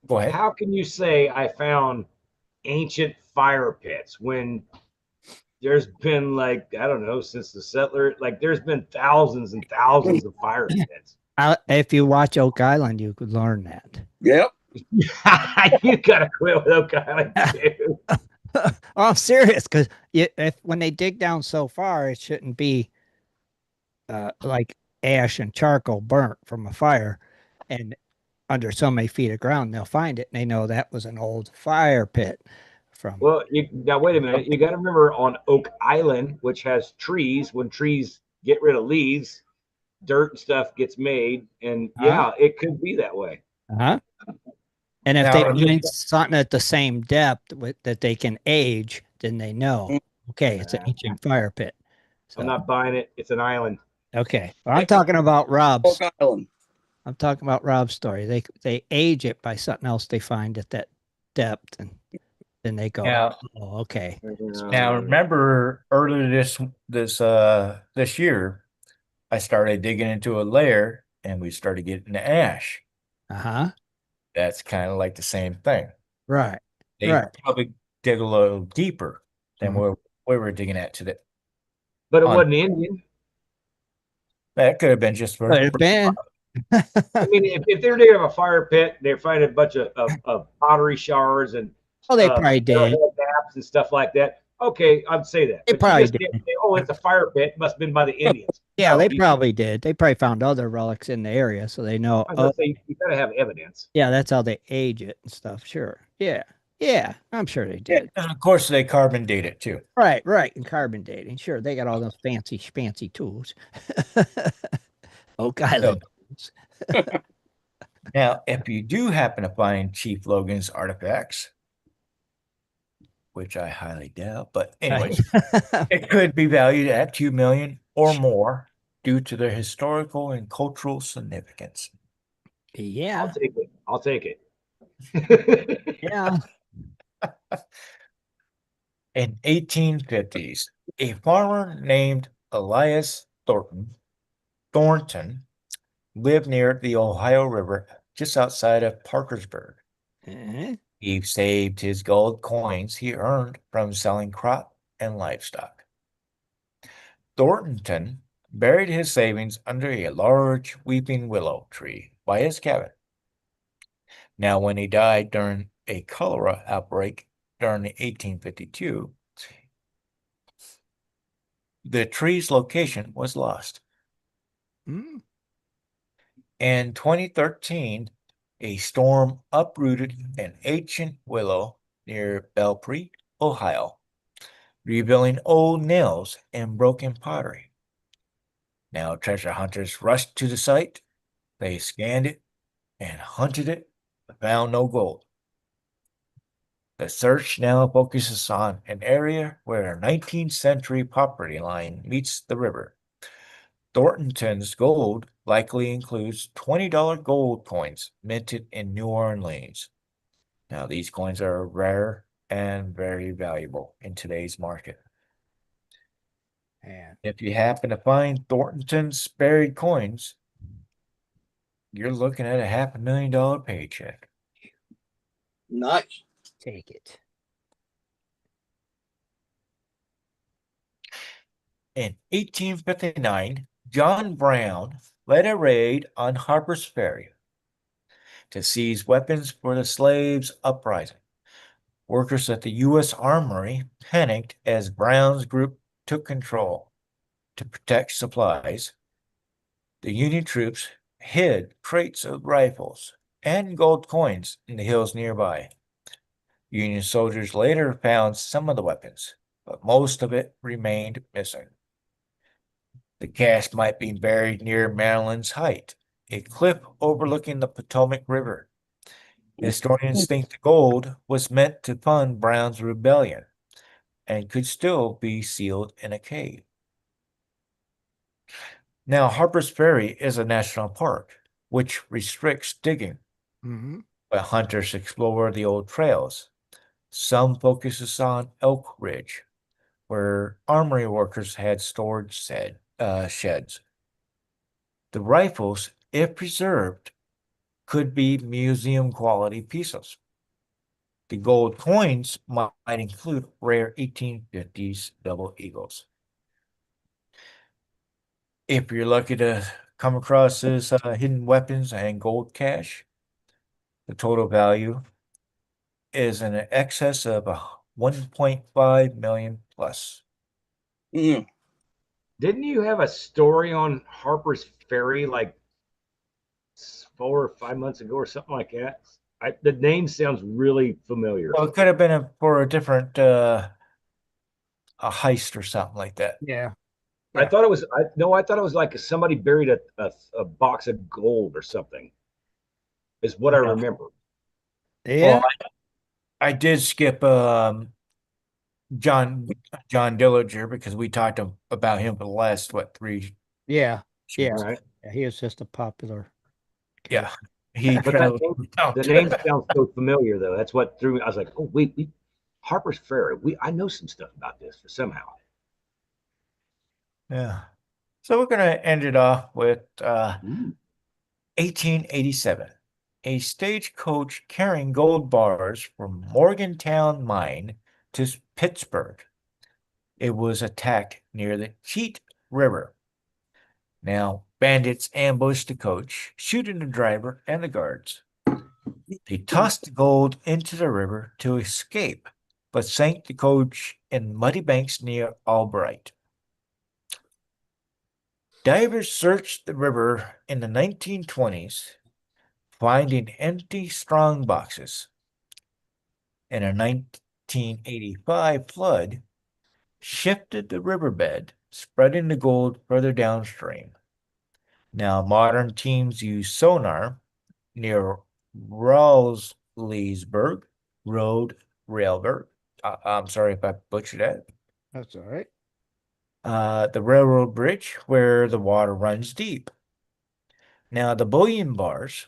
go ahead. How can you say I found ancient fire pits when there's been, like, I don't know, since the settler, like, there's been thousands and thousands of fire pits. If you watch Oak Island, you could learn that. Yep. You gotta quit with Oak Island too. I'm serious, because when they dig down so far, it shouldn't be like ash and charcoal burnt from a fire, and under so many feet of ground, they'll find it, and they know that was an old fire pit from. Well, now wait a minute. You got to remember on Oak Island, which has trees, when trees get rid of leaves, dirt and stuff gets made, and yeah, it could be that way. Uh-huh. And if Now, they remember- find something at the same depth that they can age, then they know, okay, it's an ancient fire pit. I'm So, not buying it. It's an island. okay. Well, I'm talking about Rob's. Oak Island. I'm talking about Rob's story. They age it by something else they find at that depth, and then they go, Now, oh, okay. now remember earlier this year, I started digging into a layer and we started getting the ash. Uh-huh. That's kind of like the same thing. Right. They Right. probably dig a little deeper than Mhm. where we're digging at today. But it on- wasn't Indian. That could have been just for Could have been. I mean, if they're digging a fire pit, they're finding a bunch of pottery shards and Oh, they probably did. arrowhead maps and stuff like that. Okay, I'd say that. They But probably you just can't say, oh, it's a fire pit. Must have been by the Indians. Yeah, No, they you- probably did. They probably found other relics in the area, so they know. I was Oh, gonna say you gotta have evidence. yeah, that's how they age it and stuff. Sure. Yeah. Yeah, I'm sure they Yeah, did. and of course they carbon date it too. Right, right. And carbon dating. Sure, they got all those fancy tools. Oak Island. Now, if you do happen to find Chief Logan's artifacts, which I highly doubt, but anyways, it could be valued at 2 million or more due to their historical and cultural significance. Yeah. I'll take it. Yeah. In 1850s, a farmer named Elias Thornton lived near the Ohio River just outside of Parkersburg. Eh? He saved his gold coins he earned from selling crop and livestock. Thornton buried his savings under a large weeping willow tree by his cabin. Now, when he died during a cholera outbreak during 1852, the tree's location was lost. Mm. In 2013, a storm uprooted an ancient willow near Belpre, Ohio, revealing old nails and broken pottery. Now, treasure hunters rushed to the site. They scanned it and hunted it, but found no gold. The search now focuses on an area where a 19th century property line meets the river. Thornton's gold likely includes $20 gold coins minted in New Orleans. Now, these coins are rare and very valuable in today's market. Man. If you happen to find Thornton's buried coins, you're looking at a $500,000 paycheck. Nice. Take it. In 1859, John Brown led a raid on Harper's Ferry to seize weapons for the slaves' uprising. Workers at the U.S. Armory panicked as Brown's group took control. To protect supplies, the Union troops hid crates of rifles and gold coins in the hills nearby. Union soldiers later found some of the weapons, but most of it remained missing. The cache might be buried near Maryland's Height, a cliff overlooking the Potomac River. Historians think the gold was meant to fund Brown's rebellion and could still be sealed in a cave. Now, Harper's Ferry is a national park, which restricts digging, Mm-hmm. but hunters explore the old trails. Some focuses on Elk Ridge, where armory workers had storage sheds. The rifles, if preserved, could be museum quality pieces. The gold coins might include rare 1850s double eagles. If you're lucky to come across this hidden weapons and gold cache, the total value is in excess of 1.5 million plus. Mhm. Didn't you have a story on Harper's Ferry like 4 or 5 months ago or something like that? The name sounds really familiar. Well, it could have been for a different a heist or something like that. Yeah. I thought it was. I thought it was like somebody buried a box of gold or something. Is what I Yeah. remember. Yeah. Well, I did skip John Dillinger because we talked about him for the last 3 Yeah. Yeah. All right. Yeah, he was just a popular Yeah. He But traveled the name sounds so familiar, though. That's what threw me. I was like, oh wait, Harper's Ferry. I know some stuff about this somehow. Yeah. So we're gonna end it off with Ooh. 1887. A stagecoach carrying gold bars from Morgantown mine to Pittsburgh. It was attacked near the Cheat River. Now, bandits ambushed the coach, shooting the driver and the guards. They tossed the gold into the river to escape, but sank the coach in muddy banks near Albright. Divers searched the river in the 1920s, finding empty strong boxes. And a 1985 flood shifted the riverbed, spreading the gold further downstream. Now, modern teams use sonar near Railsburg Railberg. I'm sorry if I butchered that. That's all right. The railroad bridge where the water runs deep. Now, the bullion bars,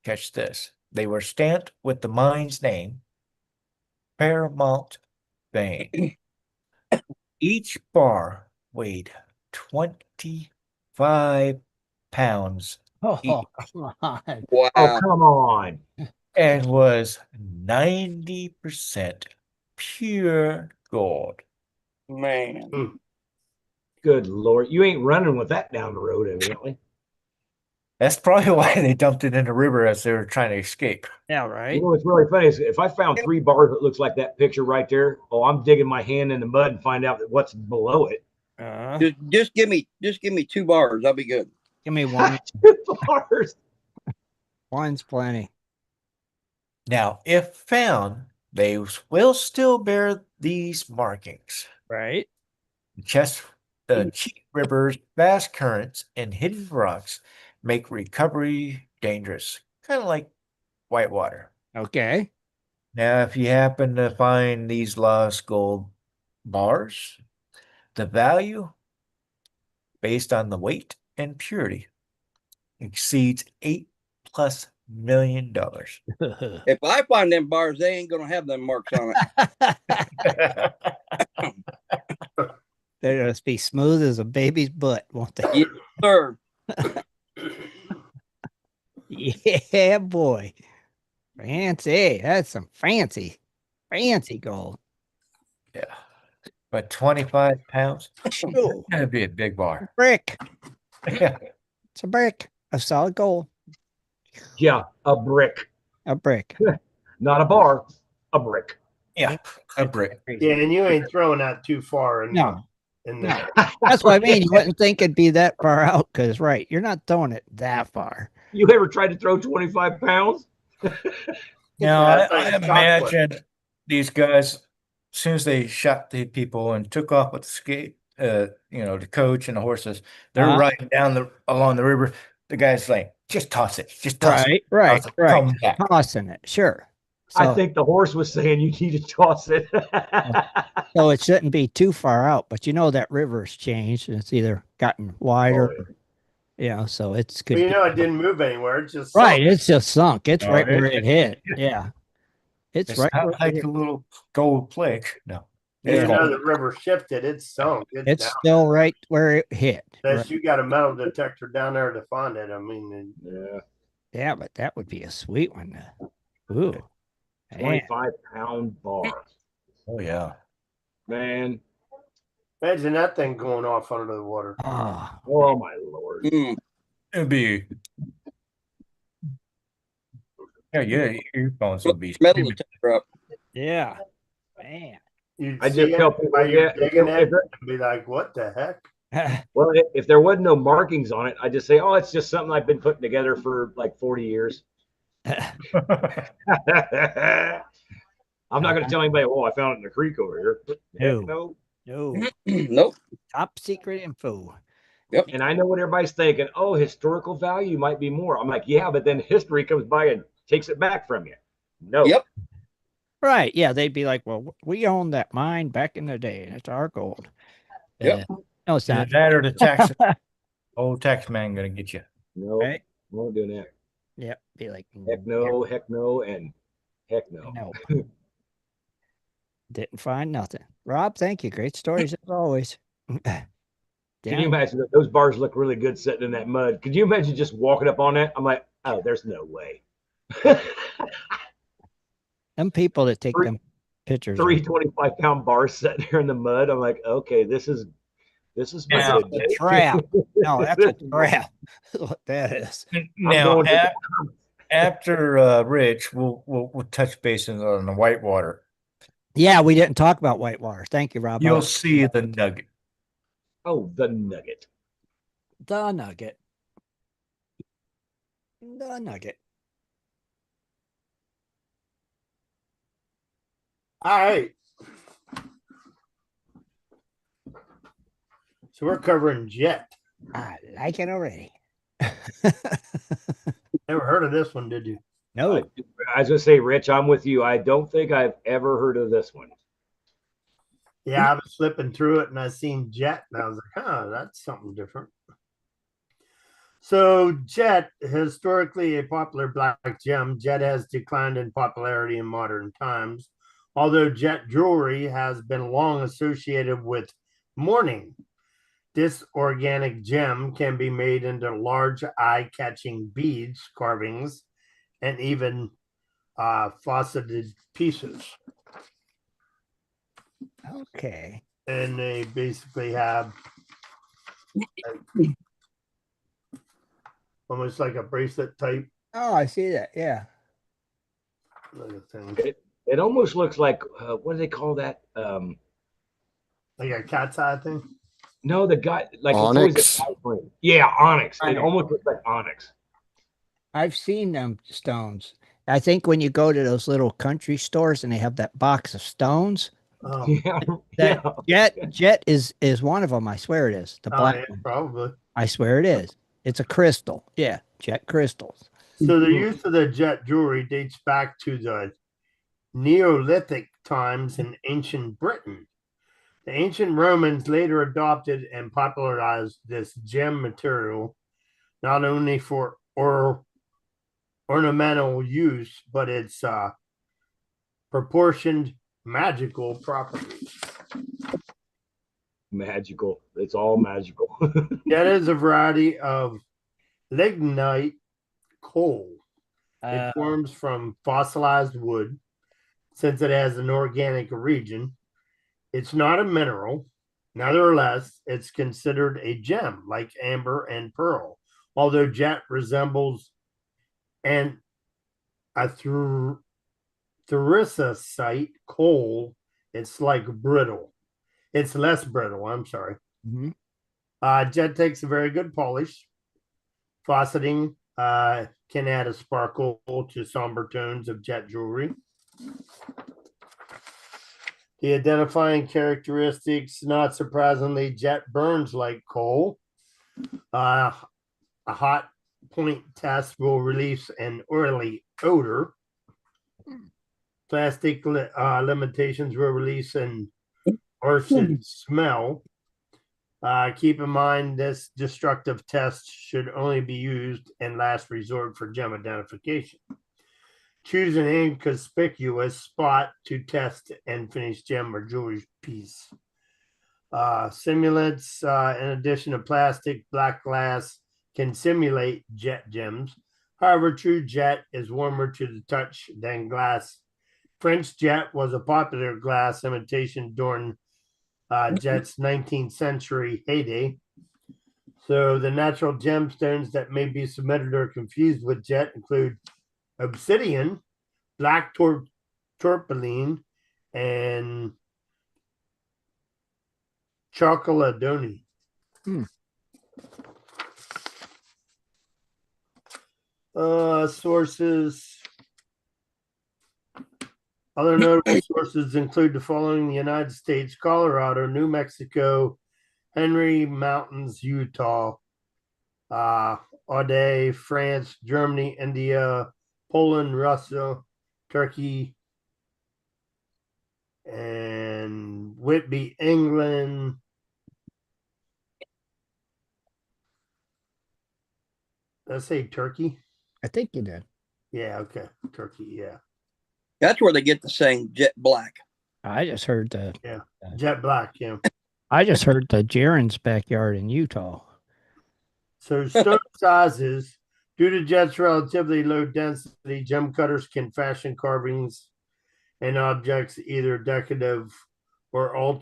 catch this, they were stamped with the mine's name, Paramount Vein. Each bar weighed 25 pounds Oh, each come on. Oh, Wow. come on. and was 90% pure gold. Man. Good Lord. You ain't running with that down the road, evidently. That's probably why they dumped it in the river as they were trying to escape. Yeah, You right. know what's really funny is if I found 3 bars that looks like that picture right there, oh, I'm digging my hand in the mud and find out what's below it. Just give me 2 bars. I'll be good. Give me one. 2 bars. One's plenty. Now, if found, they will still bear these markings. Right. The Cheat River's vast currents and hidden rocks make recovery dangerous, kind of like whitewater. Okay. Now, if you happen to find these lost gold bars, the value, based on the weight and purity, exceeds $8+ million. If I find them bars, they ain't gonna have them marks on it. They'll just be smooth as a baby's butt, won't they? Yes, sir. Yeah, boy. Fancy. That's some fancy gold. Yeah. But 25 pounds, Oh, that'd be a big bar. brick. Yeah. It's a brick of solid gold. Yeah, a brick. A brick. Not a bar, a brick. Yeah, a brick. Yeah, and you ain't throwing that too far in, No. in No. there. That's what I mean. You wouldn't think it'd be that far out because, right, you're not throwing it that far. You ever tried to throw 25 pounds? Now, Yeah, it's I like a shot imagine these guys, as soon as they shot the people and took off with the skate, the coach and the horses, they're Uh-huh. riding down along the river. The guy's like, just toss it. Just toss it. Right. Toss it. Come back. Tossing it. Sure. I So, think the horse was saying you need to toss it. so it shouldn't be too far out, but that river's changed and it's either gotten wider, so it's good. Well, it didn't move anywhere. It's just Right. sunk. It's just sunk. It's No, right where it- it hit. Yeah. It's It's right not where like it hit. a little gold plate. No. Even Yeah. though the river shifted, it's sunk. It's down. still right where it hit. Unless Right. you got a metal detector down there to find it. I mean, Yeah, Yeah, but that would be a sweet one. Ooh. Man. 25-pound bar. Oh, yeah. Man, imagine that thing going off under the water. Ah, oh my Lord. Mm. It'd be. Yeah, earphones would be. Metal detector up. yeah. Man. You'd I see just it tell people, while you're yeah, digging if it there- and be like, what the heck? well, if there wasn't no markings on it, I just say, oh, it's just something I've been putting together for like 40 years. I'm not going to tell anybody, oh, I found it in the creek over here. Heck No. no. No. Nope. Top secret info. And I know what everybody's thinking. Oh, historical value might be more. I'm like, yeah, but then history comes by and takes it back from you. No. Yep. Right. Yeah. They'd be like, well, we owned that mine back in the day. It's our gold. Yep. No, it's Either not. that or the tax, old tax man gonna get you. No. Right. Won't do that. Yep. Be like, Heck no, heck no, and heck no. nope. Didn't find nothing. Rob, thank you. Great stories as always. Can you imagine that those bars look really good sitting in that mud? Could you imagine just walking up on that? I'm like, oh, there's no way. Them people that take them pictures. 325-pound bars sitting there in the mud. I'm like, okay, this is my Now, good day. A trap. No, that's a This is- trap. That's what that is. Now, going to after Rich, we'll touch bases on the whitewater. Yeah, we didn't talk about whitewater. Thank you, Rob. You'll see the nugget. Oh, the nugget. The nugget. The nugget. All right. So we're covering jet. I like it already. Never heard of this one, did you? No. I was gonna say, Rich, I'm with you. I don't think I've ever heard of this one. Yeah, I was flipping through it and I seen jet and I was like, huh, that's something different. So jet, historically a popular black gem, jet has declined in popularity in modern times, although jet jewelry has been long associated with mourning. This organic gem can be made into large eye-catching beads, carvings, and even faceted pieces. Okay. And they basically have almost like a bracelet type Oh, I see that. Yeah. thing, It almost looks like what do they call that? like a cat's eye thing. No, the guy like Onyx? it's always a- yeah, onyx. It Onyx. almost looks like onyx. I've seen them stones. I think when you go to those little country stores and they have that box of stones, Oh, Yeah, that yeah. jet is one of them. I swear it is. The black yeah, one. probably. I swear it is. It's a crystal. Yeah, jet crystals. So the use of the jet jewelry dates back to the Neolithic times in ancient Britain. The ancient Romans later adopted and popularized this gem material not only for ornamental use, but its proportioned magical properties. Magical. It's all magical. That is a variety of lignite coal. It forms from fossilized wood. Since it has an organic region, it's not a mineral. Nevertheless, it's considered a gem like amber and pearl. Although jet resembles a thuricosite coal, it's like brittle. It's less brittle. I'm sorry. Mm-hmm. Jet takes a very good polish. Faceting can add a sparkle to somber tones of jet jewelry. The identifying characteristics, not surprisingly, jet burns like coal. A hot point test will release an oily odor. Plastic limitations will release an acid smell. Keep in mind this destructive test should only be used in last resort for gem identification. Choose an inconspicuous spot to test and finish gem or jewelry piece. Simulants, in addition to plastic, black glass can simulate jet gems. However, true jet is warmer to the touch than glass. French jet was a popular glass imitation during jet's 19th century heyday. So the natural gemstones that may be submitted or confused with jet include obsidian, black tourmaline, and chocoladoni. Sources. Other notable sources include the following: the United States, Colorado, New Mexico, Henry Mountains, Utah, Aude, France, Germany, India, Poland, Russia, Turkey, and Whitby, England. Did I say Turkey? I think you did. Yeah, okay. Turkey, yeah. That's where they get the saying jet black. I just heard Jet black, yeah. I just heard the Jaron's backyard in Utah. So stone sizes, due to jet's relatively low density, gem cutters can fashion carvings and objects either decorative or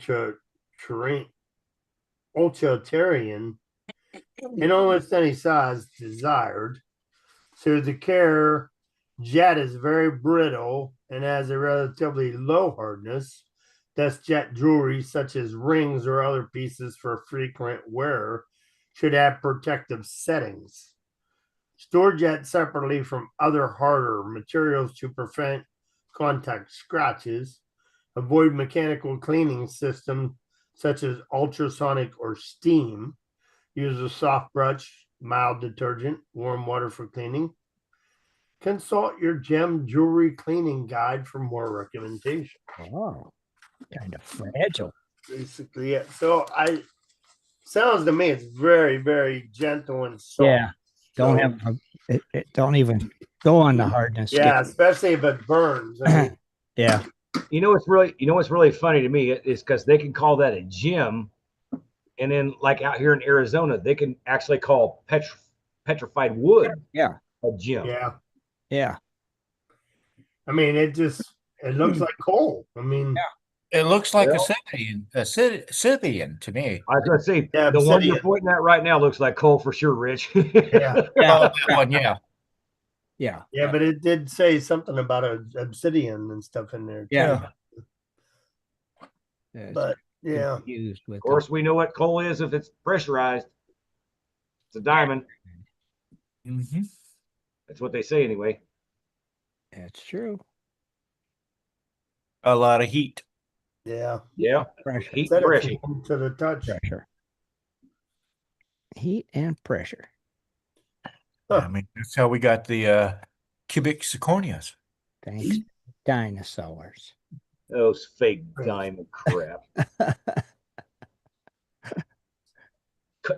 utilitarian in almost any size desired. So the care jet is very brittle and has a relatively low hardness. Thus, jet jewelry such as rings or other pieces for frequent wear should have protective settings. Store jet separately from other harder materials to prevent contact scratches. Avoid mechanical cleaning systems such as ultrasonic or steam. Use a soft brush, mild detergent, warm water for cleaning. Consult your gem jewelry cleaning guide for more recommendations. Oh, kind of fragile. Basically, yeah. So sounds to me it's very, very gentle and soft. Yeah. Don't So, have don't even go on the hardness. yeah, especially if it burns. I mean, Yeah. You know what's really funny to me is because they can call that a gem, and then like out here in Arizona, they can actually call petrified wood Yeah. a gem. yeah. Yeah. I mean, it looks like coal. I mean, It looks like Well- Scythian to me. I was gonna say Yeah, the one you're obsidian. pointing at right now looks like coal for sure, Rich. yeah. Oh, that one, yeah. Yeah. Yeah, but it did say something about obsidian and stuff in there. Too. Yeah. It's But yeah, used with Of course, we know what coal is if it's pressurized. It's a diamond. Mm-hmm. That's what they say anyway. That's true. A lot of heat. yeah. Yeah, Pressure. heat Said pressure. it's warm to the touch. Pressure. Heat and pressure. Huh. I mean, that's how we got the cubic zirconias. Thanks, dinosaurs. Those fake diamond crap.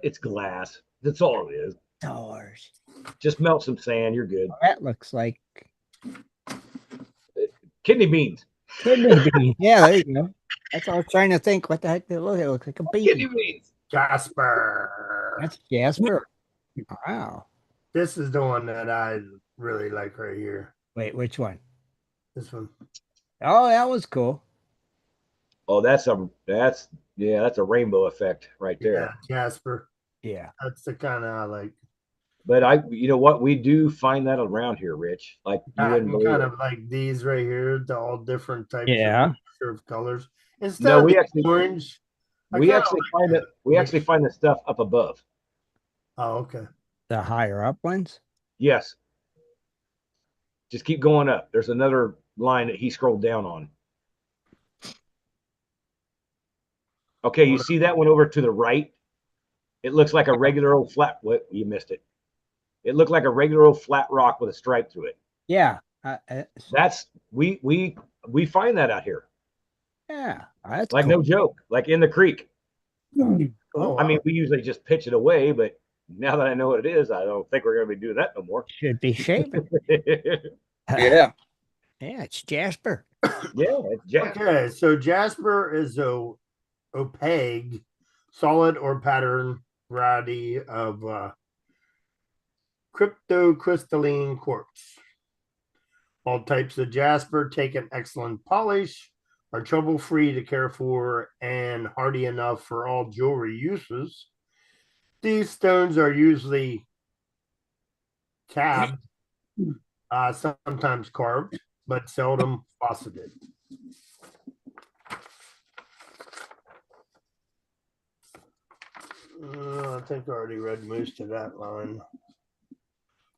It's glass. That's all it is. Dinosaurs. Just melt some sand. You're good. That looks like Kidney beans. kidney bean. Yeah, there you go. That's all I was trying to think. What the heck did it look? It looks like a Kidney bean. beans. Jasper. That's Jasper. Wow. This is the one that I really like right here. Wait, which one? This one. Oh, that was cool. Oh, that's a rainbow effect right Yeah, there. Jasper. Yeah. That's the kind I like. But you know what? We do find that around here, Rich. Like you wouldn't believe Kind it. of like these right here, the all different types Yeah. of colors. Instead No, of we the actually orange. I we kinda actually like find that. it. We actually find the stuff up above. Oh, okay. The higher up ones. Yes. Just keep going up. There's another line that he scrolled down on. Okay, you see that one over to the right? It looks like a regular old flat. What? You missed it. It looked like a regular old flat rock with a stripe through it. Yeah. That's we find that out here. Yeah. That's Like cool. no joke. Like in the creek. Oh, I mean, we usually just pitch it away, but now that I know what it is, I don't think we're going to be doing that no more. Should be shaven. Yeah. Yeah, it's Jasper. Yeah, it's Jack. okay. So Jasper is a opaque, solid or pattern variety of cryptocrystalline quartz. All types of jasper take an excellent polish, are trouble-free to care for, and hardy enough for all jewelry uses. These stones are usually capped, sometimes carved, but seldom faceted. I think I already read most of that line.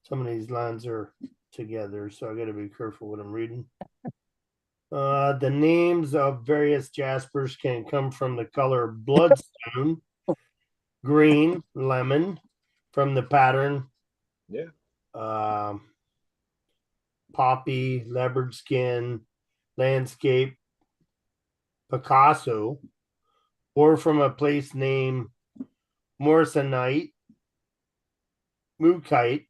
Some of these lines are together, so I got to be careful what I'm reading. The names of various jaspers can come from the color bloodstone, green, lemon, from the pattern, Yeah. poppy, leopard skin, landscape, Picasso, or from a place named Morrisonite, Mookite.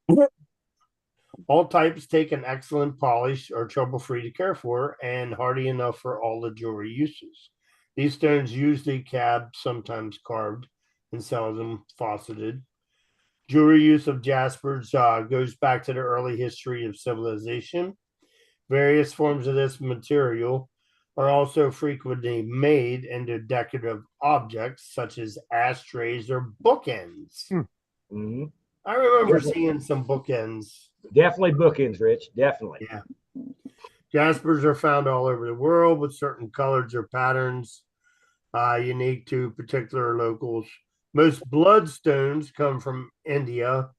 All types take an excellent polish, are trouble-free to care for, and hardy enough for all the jewelry uses. These stones usually cabbed, sometimes carved, and seldom faceted. Jewelry use of jaspers goes back to the early history of civilization. Various forms of this material are also frequently made into decorative objects such as ashtrays or bookends. Mhm. I remember seeing some bookends. Definitely bookends, Rich. Definitely. Yeah. Jaspers are found all over the world with certain colors or patterns unique to particular locals. Most bloodstones come from India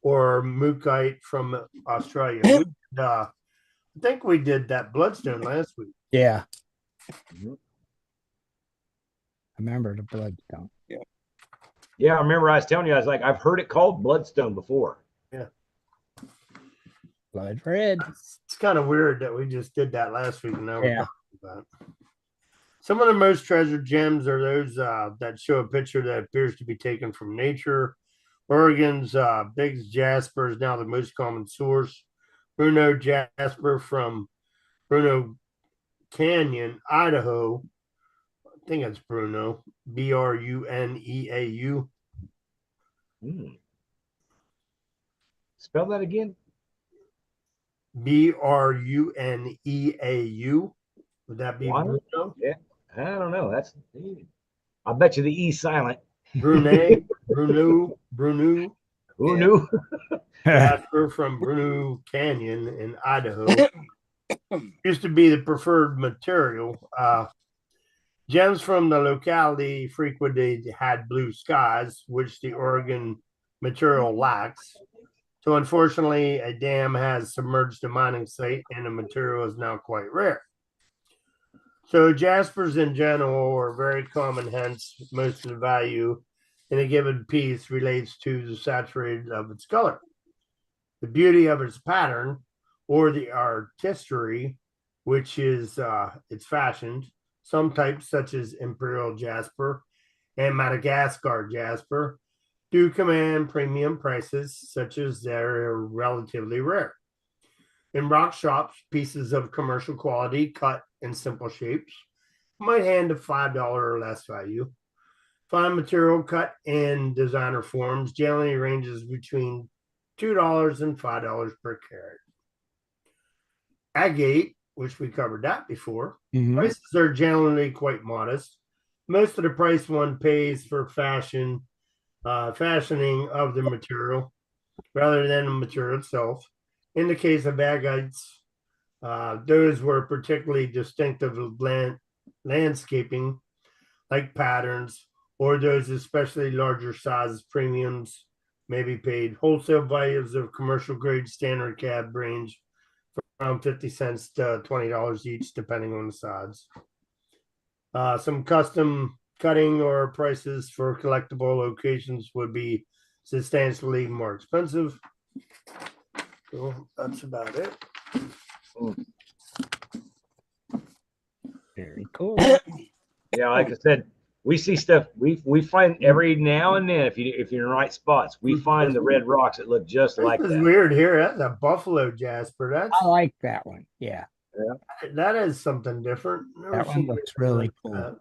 or Mookite from Australia. I think we did that bloodstone last week. Yeah. Mhm. I remember the bloodstone. Yeah, I remember I was telling you, I was like, I've heard it called bloodstone before. Yeah. Blood red. It's kind of weird that we just did that last week and now we're Yeah. talking about it. Some of the most treasured gems are those that show a picture that appears to be taken from nature. Oregon's biggest jasper is now the most common source. Bruno jasper from Bruno Canyon, Idaho. I think it's Bruno, Bruneau. Hmm. Spell that again. Bruneau. Would that be Why? Bruno? Yeah. I don't know. I bet you the E silent. Bruno. Who Yeah. knew? Jasper from Bruno Canyon in Idaho. Used to be the preferred material. Gems from the locality frequently had blue skies, which the Oregon material lacks. So, unfortunately, a dam has submerged the mining site and the material is now quite rare. So, jaspers in general are very common, hence, most of the value in a given piece relates to the saturated of its color, the beauty of its pattern, or the artistry, which is it's fashioned. Some types, such as imperial jasper and Madagascar jasper, do command premium prices, such as they're relatively rare. In rock shops, pieces of commercial quality cut in simple shapes might hand a $5 or less value. Fine material cut in designer forms generally ranges between $2 and $5 per carat. Agate, which we covered that before, prices are generally quite modest. Most of the price one pays for fashioning of the material rather than the material itself. In the case of agates, those were particularly distinctive of landscaping, like patterns, or those especially larger sizes premiums may be paid. Wholesale values of commercial grade standard cab range from 50 cents to $20 each, depending on the size. Some custom cutting or prices for collectible locations would be substantially more expensive. So that's about it. Very cool. Yeah, like I said, we see stuff. We find every now and then, if you're in the right spots, we find the red rocks that look just like This is that. weird here. That's a buffalo jasper. I like that one. Yeah. That is something different. That one looks really cool.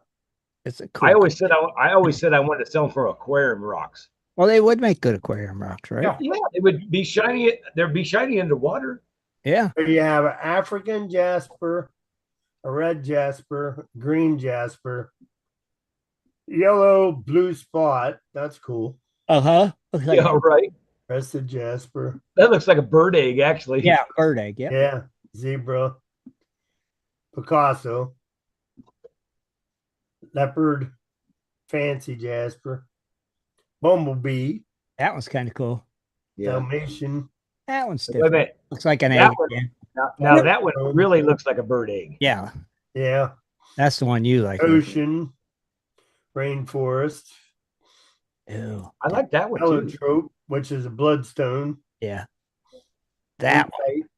It's a cool. I always said I wanted to sell them for aquarium rocks. Well, they would make good aquarium rocks, right? Yeah, it would be shiny. They'd be shiny underwater. Yeah. You have an African jasper, a red jasper, green jasper, yellow, blue spot. That's cool. Uh-huh. Yeah, right. Crested jasper. That looks like a bird egg, actually. Yeah, bird egg. Yeah. Yeah. Zebra. Picasso. Leopard. Fancy jasper. Bumblebee. That one's kind of cool. Yeah. Dalmatian. That one's Wait a different. minute. Looks like an That egg. one- Yeah. Now that one really looks like a bird egg. Yeah. Yeah. That's the one you like. Ocean, rainforest, Ew. I like that one too. allotrope, which is a bloodstone. Yeah. That one. Apatite.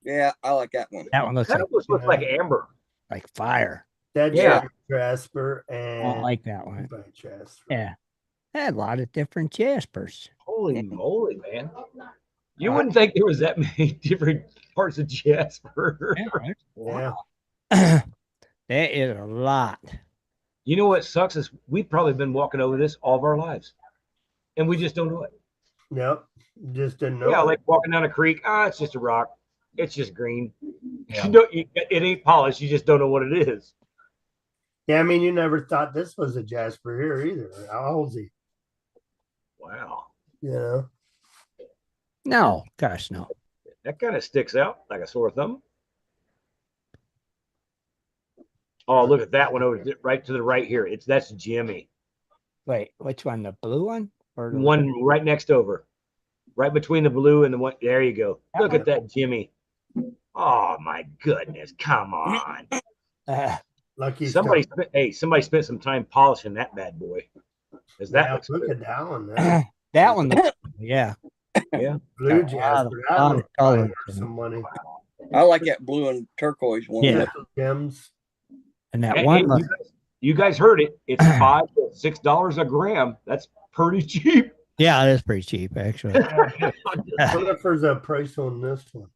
Yeah, I like that one. That one looks That like almost looks like amber. fire. That's Yeah. Jasper I and don't like that one. apatite Jasper. Yeah. Had a lot of different Jaspers. Holy moly, man! You wouldn't think there was that many different parts of Jasper. Yeah. That is a lot. You know what sucks is we've probably been walking over this all of our lives, and we just don't know it. Yep. Just didn't know. Yeah, it. like walking down a creek. It's just a rock. It's just green. Yeah. You know, it ain't polished. You just don't know what it is. Yeah, I mean, you never thought this was a Jasper here either. How old's he? Wow, You know? No, gosh, no. that kind of sticks out like a sore thumb. Oh, look at that one over right to the right here. That's Jimmy. Wait, which one? The blue one? Or the One right next over, right between the blue and the one. There you go. Look at that Jimmy. Oh my goodness! Come on. Lucky Somebody Star. somebody spent some time polishing that bad boy. Because that Yeah, looks look good. at that one. There. that one looks yeah. Yeah. Blue Got a lot of- Jasper. That lot one of probably colors worth in it. some money. I like that blue and turquoise one. Yeah. Gems. And that Hey, one hey, you guys heard it. It's $5 to $6 a gram. That's pretty cheap. yeah, it is pretty cheap actually. I wonder if there's a price on this one.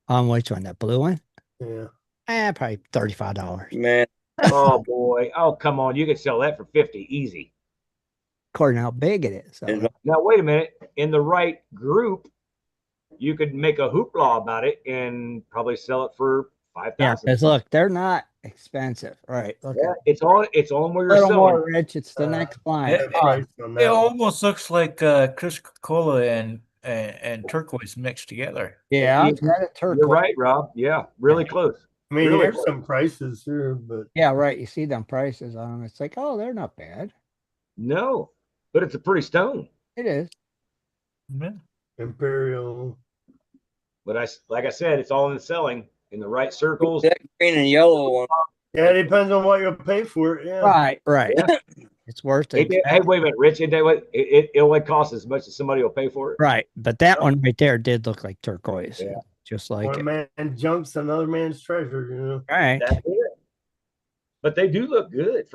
On which one? That blue one? Yeah. Probably $35. Man, Oh boy. Oh, come on. You could sell that for 50 easy. According to how big it is. So, Is- Now wait a minute. In the right group, you could make a hoopla about it and probably sell it for yeah, 5,000. because look, they're not expensive. Right. Look Yeah, at it's on where a you're little selling. more rich. It's the next line. The price on It that one. almost looks like Chris Cola and turquoise mixed together. Yeah, You- it's got a turquoise. You're right, Rob. Yeah, really close. I mean, Really? there's some prices here, but Yeah, right. You see them prices on them. It's like, oh, they're not bad. No, but it's a pretty stone. It is. Yeah. Imperial. But like I said, it's all in the selling in the right circles. that green and yellow one. Yeah, it depends on what you'll pay for it. Yeah. Right, right. Yeah. It's worth Hey, it. hey, wait a minute, Rich. It only costs as much as somebody will pay for it. Right. But that one right there did look like turquoise. Yeah. Just like One it. man junks another man's treasure, you know. Right. That's it. But they do look good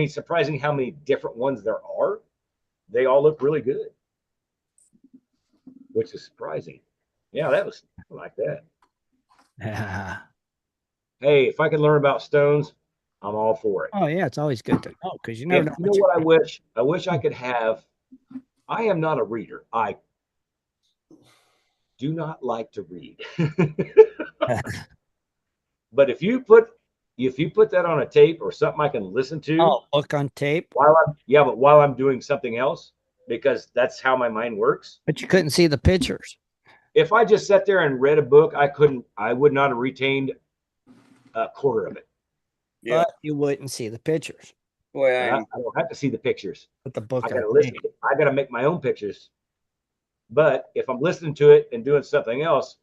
surprising how many different ones there are. They all look really good, which is surprising. Yeah, I like that. Yeah. Hey, if I can learn about stones, I'm all for it. Oh yeah, it's always good to know because you never And know. you know what I wish? I wish I could have. I am not a reader. I do not like to read. But if you put that on a tape or something I can listen to Look on tape. while I'm doing something else, because that's how my mind works. But you couldn't see the pictures. If I just sat there and read a book, I would not have retained a quarter of it. Yeah. But you wouldn't see the pictures. Boy, I don't have to see the pictures. But the book I gotta on listen. tape. I gotta make my own pictures. But if I'm listening to it and doing something else,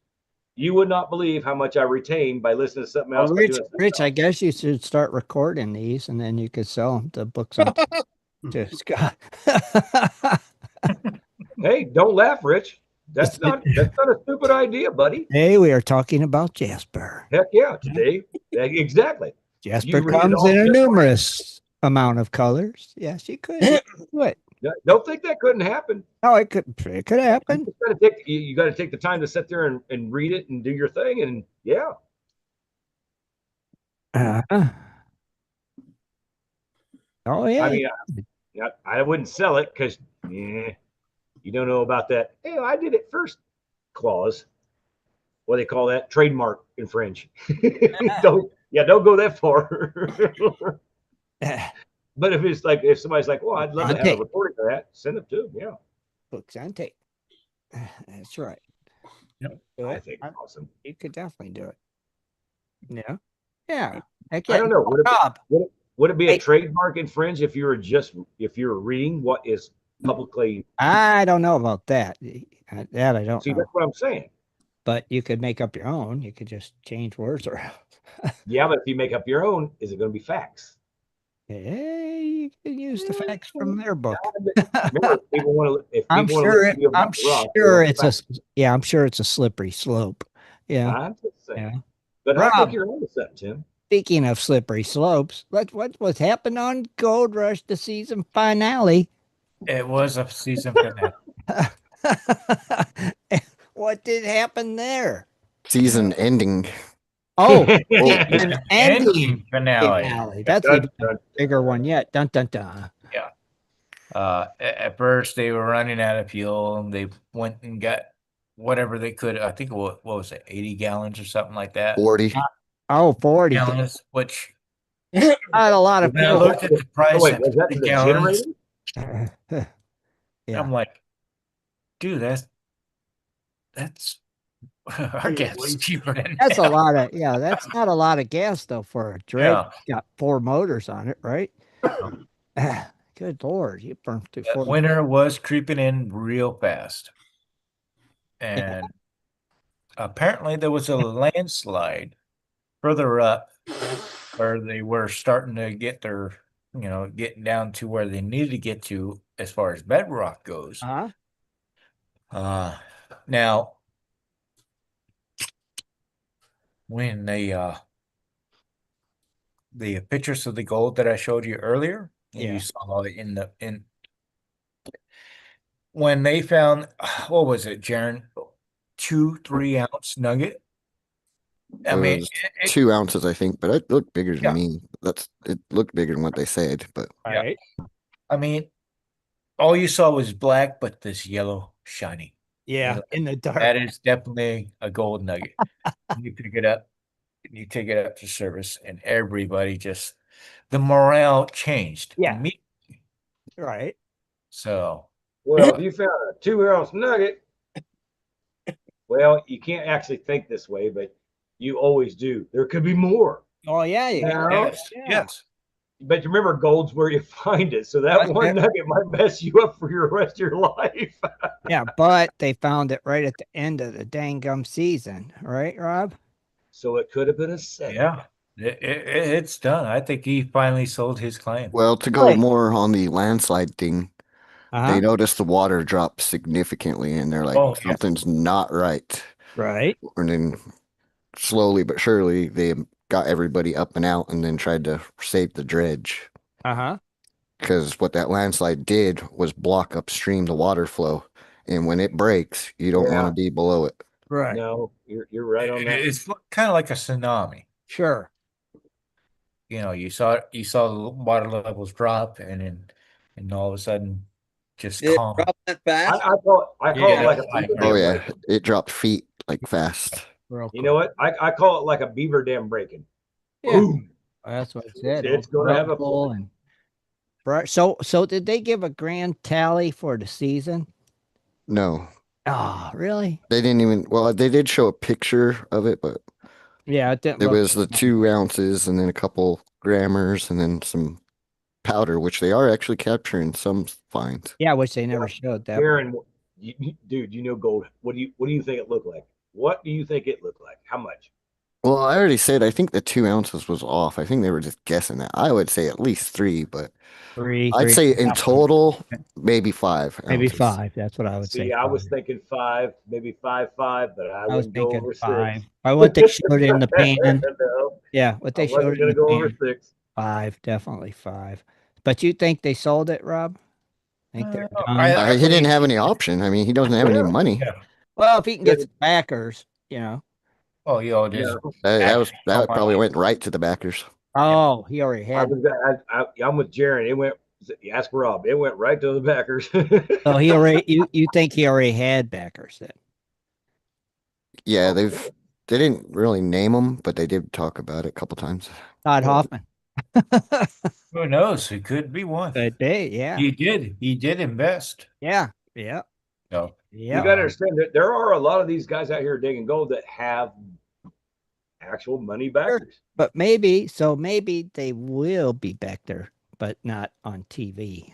you would not believe how much I retain by listening to something else. Well, by doing something Rich, I else. guess you should start recording these and then you could sell them, the books on tape to Scott. Hey, don't laugh, Rich. That's not a stupid idea, buddy. Today we are talking about Jasper. Heck yeah, today. Exactly. Jasper read it comes all in a just like- numerous amount of colors. Yes, you could do it. Don't think that couldn't happen. Oh, it could happen. You got to take the time to sit there and read it and do your thing. And yeah, Oh yeah. I mean, I wouldn't sell it because you don't know about that. Hey, I did it first clause. What do they call that? Trademark infringe. Don't go that far. But if somebody's like, well, I'd love to have a recording of that, send it to them. Yeah, Books on tape. That's right. Yep. Do I it. think awesome. You could definitely do it. Yeah. Yeah. Heck I don't know. Rob, Would it be Hey. a trademark infringe if you were reading what is publicly? I don't know about that. That I don't See, know. that's what I'm saying. but you could make up your own. You could just change words around. Yeah, but if you make up your own, is it going to be facts? Hey, you can use the facts from their book. Remember, if people want to, if I'm people want to sure. listen to you I'm about the rock, they sure want the it's a. facts. Yeah, I'm sure it's a slippery slope. Yeah. I'm just saying. Yeah. But I think Rob, you're onto something, Tim. speaking of slippery slopes, what happened on Gold Rush, the season finale? It was a season finale. What did happen there? Season ending. Oh, Oh, an ending finale. finale. That's Dun, even a dun, bigger one yet. Dun dun dun. Yeah. At first they were running out of fuel and they went and got whatever they could. I think what was it, 80 gallons or something like that. 40. Oh, 40. Gallons, which Not a lot of when I fuel. looked at the price Oh, wait, of was that 50 for the gallons, generator? Yeah. I'm like, dude, that's our gas is cheaper than That's a that. lot of, yeah, that's not a lot of gas though for a dredge. Yeah. It's got 4 motors on it, right? Good Lord, you burned through That 40. winter was creeping in real fast. Yeah. And apparently there was a landslide further up where they were starting to get their, getting down to where they needed to get to as far as bedrock goes. Now, when the pictures of the gold that I showed you earlier, and Yeah. you saw it in when they found, what was it, Jaron? 2 3 ounce nugget. I It mean, was 2 ounces, I think, but it looked bigger than Yeah. me. It looked bigger than what they said, but Yeah. Right. I mean, all you saw was black, but this yellow shiny. Yeah. In the dark. That is definitely a gold nugget. You pick it up, and you take it up to service, and everybody just the morale changed. Yeah. Immediately. Right. So Well, if you found a 2 ounce nugget, well, you can't actually think this way, but you always do. There could be more. Oh yeah, you got yes, Yeah. yes. But remember, gold's where you find it. So that But one that- nugget might mess you up for your rest of your life. Yeah, but they found it right at the end of the dang gum season, right, Rob? So it could have been a second. Yeah. It's done. I think he finally sold his claim. well, to go Right. more on the landslide thing, Uh-huh. they noticed the water drop significantly, and they're like, Oh, yeah. something's not right. Right. And then slowly but surely, they got everybody up and out, and then tried to save the dredge. Uh-huh. Because what that landslide did was block upstream the water flow, and when it breaks, you don't want Yeah. to be below it. Right. No, you're right on that. It's kind of like a tsunami. Sure. You saw the water levels drop, and all of a sudden, just Did it calm. drop that fast? I call it Yeah, like a like- beaver Oh dam yeah, breaking. it dropped feet like fast. Real You know what? I call it like a beaver dam breaking. Yeah. Boom. That's what it said. It's gonna have a Vertical and right. So did they give a grand tally for the season? No, Oh, really? they didn't even. Well, they did show a picture of it, but Yeah, it didn't it look was the 2 ounces and then a couple grammars and then some powder, which they are actually capturing some finds. Yeah, which they never showed that. Aaron, dude, you know gold. What do you think it looked like? What do you think it looked like? How much? Well, I already said I think the 2 ounces was off. I think they were just guessing that. I would say at least 3, but I'd say in total maybe 5 maybe ounces. 5. That's what I would say. See, I was 5. thinking 5, maybe 5.5, but I I was wouldn't go thinking over 5. 6. By what they showed in the pan. No, Yeah, what I they showed wasn't in gonna the go over pan. 6. 5, definitely 5. But you think they sold it, Rob? Think they're done? I He didn't believe- have any option. I mean, he doesn't have any Yeah. money. Yeah. Well, if he can get some backers, Oh, yo, it is. No, That probably went right to the backers. Oh, he already I had. was. I'm with Jaron. It went. Ask Rob. It went right to the backers. So he already. You think he already had backers then? Yeah, they didn't really name them, but they did talk about it a couple times. Todd Hoffman. Who knows? It could be one. Could be, yeah. He did invest. Yeah. So You Yeah. got to understand that there are a lot of these guys out here digging gold that have actual money backers. But maybe they will be back there, but not on TV.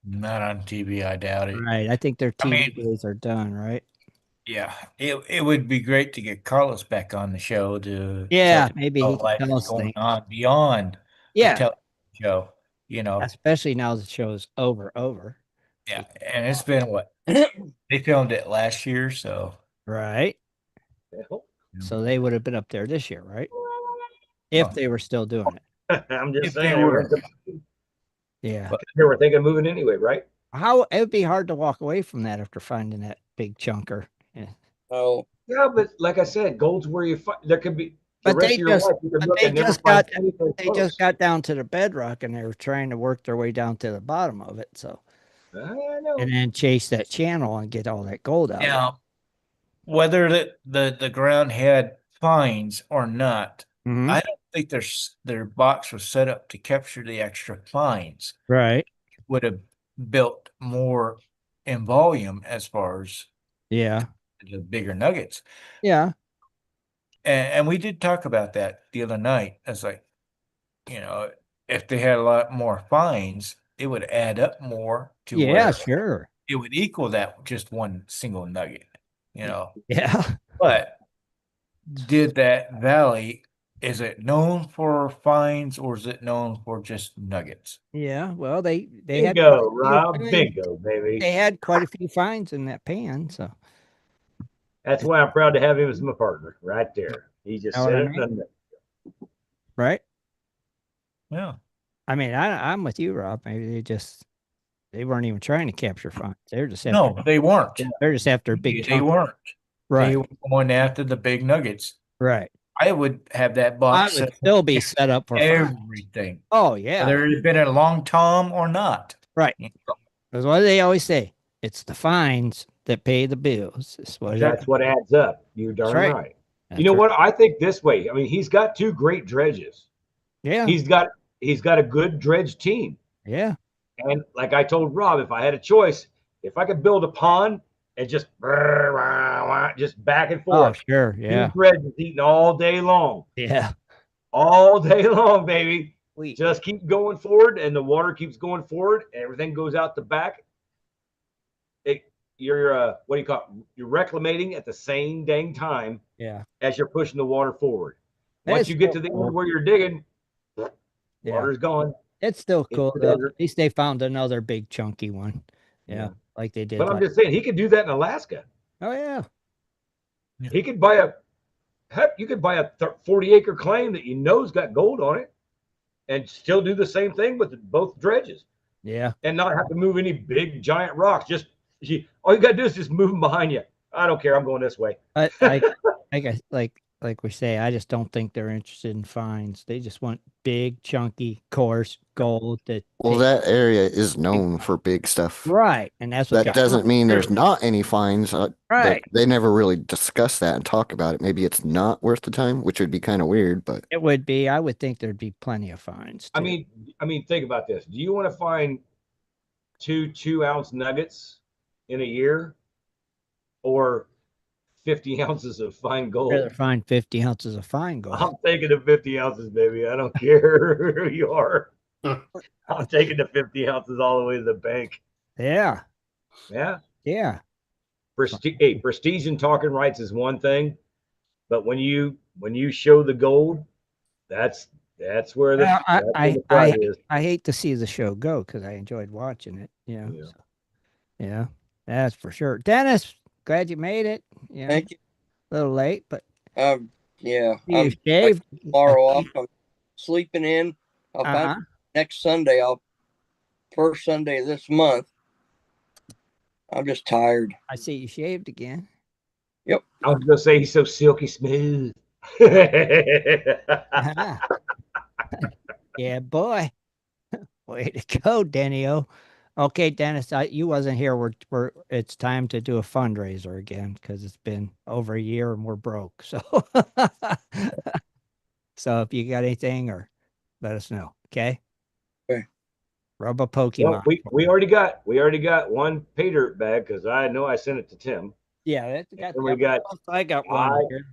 not on TV, I doubt it. Right. I think their I TV mean- days are done, right? Yeah, it would be great to get Carlos back on the show to Yeah, tell maybe he about can life tell us going things. on beyond the Yeah, television show. You know, especially now the show's over. yeah, and it's been what they filmed it last year, so Right. So they would have been up there this year, right? If well, they were still doing it. I'm just if they saying, were, Yeah. they were thinking of moving anyway, right? How it would be hard to walk away from that after finding that big chunker. Yeah. Oh, Yeah, but like I said, gold's where you find. There could be the But rest of your life. You could look and never find anything they close. just got down to the bedrock and they were trying to work their way down to the bottom of it. So I know. and then chase that channel and get all that gold out of it. now whether the ground had fines or not, Mhm. I don't think their box was set up to capture the extra fines. Right. Would have built more in volume as far as Yeah. the bigger nuggets. Yeah. And we did talk about that the other night. As like, if they had a lot more fines, it would add up more to Yeah, where sure. it would equal that just one single nugget, you know. Yeah. But did that valley, is it known for fines or is it known for just nuggets? Yeah. Well, they had Bingo, quite a few Rob. fines. Bingo, baby. They had quite a few fines in that pan, so That's why I'm proud to have him as my partner right there. He just know what said I it. mean? And done it. Right. Yeah. I mean, I'm with you, Rob. Maybe they weren't even trying to capture fines. They're just after No, they weren't. they're just after big They chunk. weren't. Right. They were going after the big nuggets. Right. I would have that I box would set still be set up for fines. everything, Oh yeah. whether it had been a long tom or not. Right. You know, That's what they always say. It's the fines that pay the bills. That's what That's what adds up. You're That's darn right. right. That's You know right. what? I think this way. I mean, he's got two great dredges. Yeah. He's got a good dredge team. Yeah. And like I told Rob, if I had a choice, if I could build a pond and just back and Oh, forth, sure. two Yeah. dredges eating all day long, Yeah. all day long, baby. We Just keep going forward, and the water keeps going forward, and everything goes out the back. You're what do you call it? You're reclamating at the same dang time yeah. as you're pushing the water forward. That Once is you get still to the cool. end where you're digging, Yeah. water's gone. It's still It's cool the though. desert. At least they found another big chunky one. Yeah. Yeah. Like they did. But I'm just saying, he could do that in Alaska. Oh yeah. He could buy you could buy a 40-acre claim that you know's got gold on it, and still do the same thing with both dredges, Yeah. and not have to move any big giant rocks. All you got to do is just move them behind you. I don't care. I'm going this way. Like we say, I just don't think they're interested in fines. They just want big, chunky, coarse gold. Well, that area is known for big stuff. Right, and that's what That doesn't mean there's Sure. not any fines, but right. they never really discuss that and talk about it. Maybe it's not worth the time, which would be kind of weird, but It would be. I would think there'd be plenty of fines. I Too. mean, think about this. Do you want to find two 2-ounce nuggets in a year, or 50 ounces of fine I'd gold? rather find 50 ounces of fine gold. I'm taking the 50 ounces, baby. I don't care who you are. I'm taking the 50 ounces all the way to the bank. Yeah, Yeah. yeah, Prestige and talking rights is one thing, but when you show the gold, that's where the, Well, that's where the pride is. I hate to see the show go because I enjoyed watching it. Yeah. So, yeah, that's for sure. Dennis, glad you made it. Yeah, thank you. a little late, but Yeah, you I'm shaved. tomorrow off. I'm sleeping in. I'll Uh-huh. find next Sunday. First Sunday of this month. I'm just tired. I see you shaved again. I was gonna say he's so silky smooth. Uh-huh. Yeah, boy. Way to go, Denny-O. Okay, Dennis, you wasn't here. It's time to do a fundraiser again because it's been over a year and we're broke. So, so if you got anything, or let us know. Okay. Okay. Rub a Pokemon. Well, we already got one pay dirt bag because I know I sent it to Tim. Yeah, I got one here.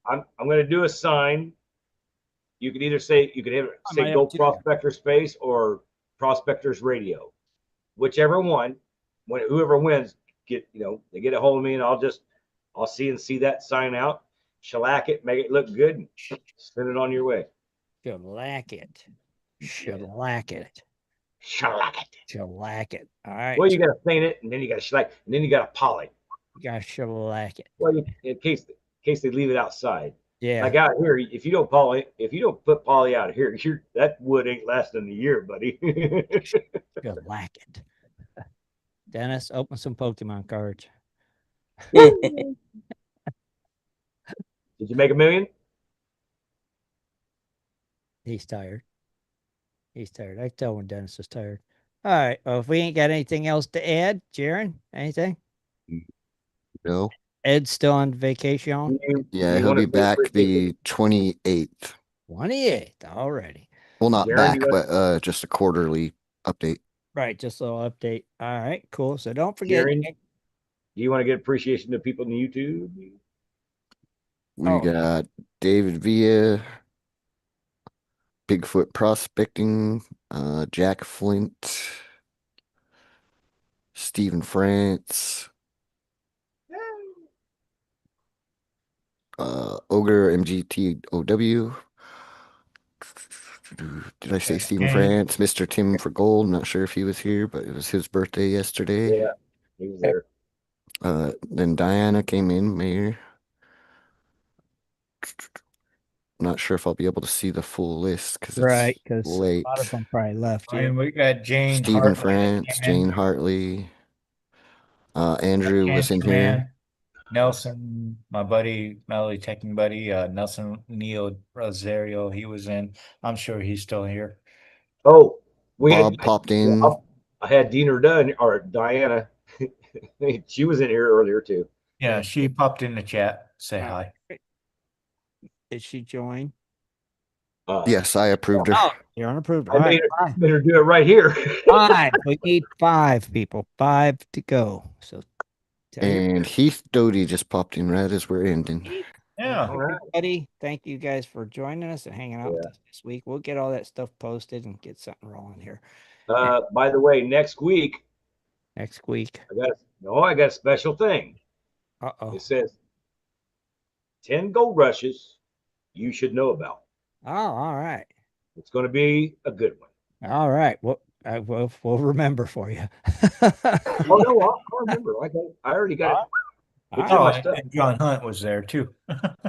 I'm gonna do a sign. You could either say I might have Go two. Prospector Space or Prospectors Radio, whichever one. Whoever wins, they get a hold of me, and I'll just I'll see that sign out, shellac it, make it look good, and send it on your way. Shellac it. Shellac it. Shellac it. Shellac it. All right. Well, you got to paint it, and then you got to shellac, and then you got to poly. You got to shellac it. Well, in case they leave it outside. Yeah. Like out here, if you don't put poly out here, that wood ain't lasting a year, buddy. Shellac it. Dennis, open some Pokemon cards. Did you make $1 million? He's tired. He's tired. I tell when Dennis is tired. All right. Well, if we ain't got anything else to add, Jaron, anything? No. Ed's still on vacation. Yeah, he'll be back the 28th. 28th already. Well, not Jaron, back, but just a quarterly update. Right. Just a little update. All right. Cool. So don't forget. Jaron, do you want to get appreciation to people on YouTube? We got David Villa, Bigfoot Prospecting, Jack Flint, Stephen France, Ogre MGTOW. Did I say Stephen France? Mr. Tim for Gold. I'm not sure if he was here, but it was his birthday yesterday. Yeah, he was there. Then Diana came in, Mayor. Not sure if I'll be able to see the full list because right, it's a late. lot of them probably left. Yeah. And we got Jane Stephen Hartley France, that came in. Jane Hartley. Andrew was in Cancer here. Man, Nelson, my buddy, Melody Teching buddy, Nelson Neil Rosario, he was in. I'm sure he's still here. Oh, Bob popped in. I had Diana. She was in here earlier too. Yeah, she popped in the chat. Say hi. Did she join? Yes, I approved her. Oh, you're unapproved. I made her do it right here. 5. We need 5 people. 5 to go. So and Heath Doty just popped in right as we're ending. Yeah. All right. Everybody, thank you guys for joining us and hanging out with us this week. We'll get all that stuff posted and get something rolling here. By the way, next week, I got a special thing. It says 10 gold rushes you should know about. Oh, all right. It's going to be a good one. All right. Well, we'll remember for you. Oh no, I'll remember. I already got it. It's in my stuff. And John Hunt was there too.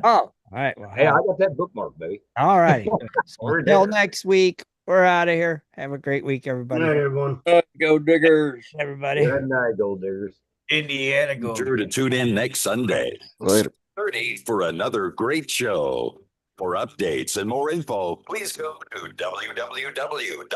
All right. Well, hey, I got that bookmark, baby. All righty. So until next week, we're out of here. Have a great week, everybody. Good night, everyone. Go Diggers. Everybody. Good night, Gold Diggers. Indiana Gold. Be sure to tune in next Sunday, Later. 30 for another great show. For updates and more info, please go to www.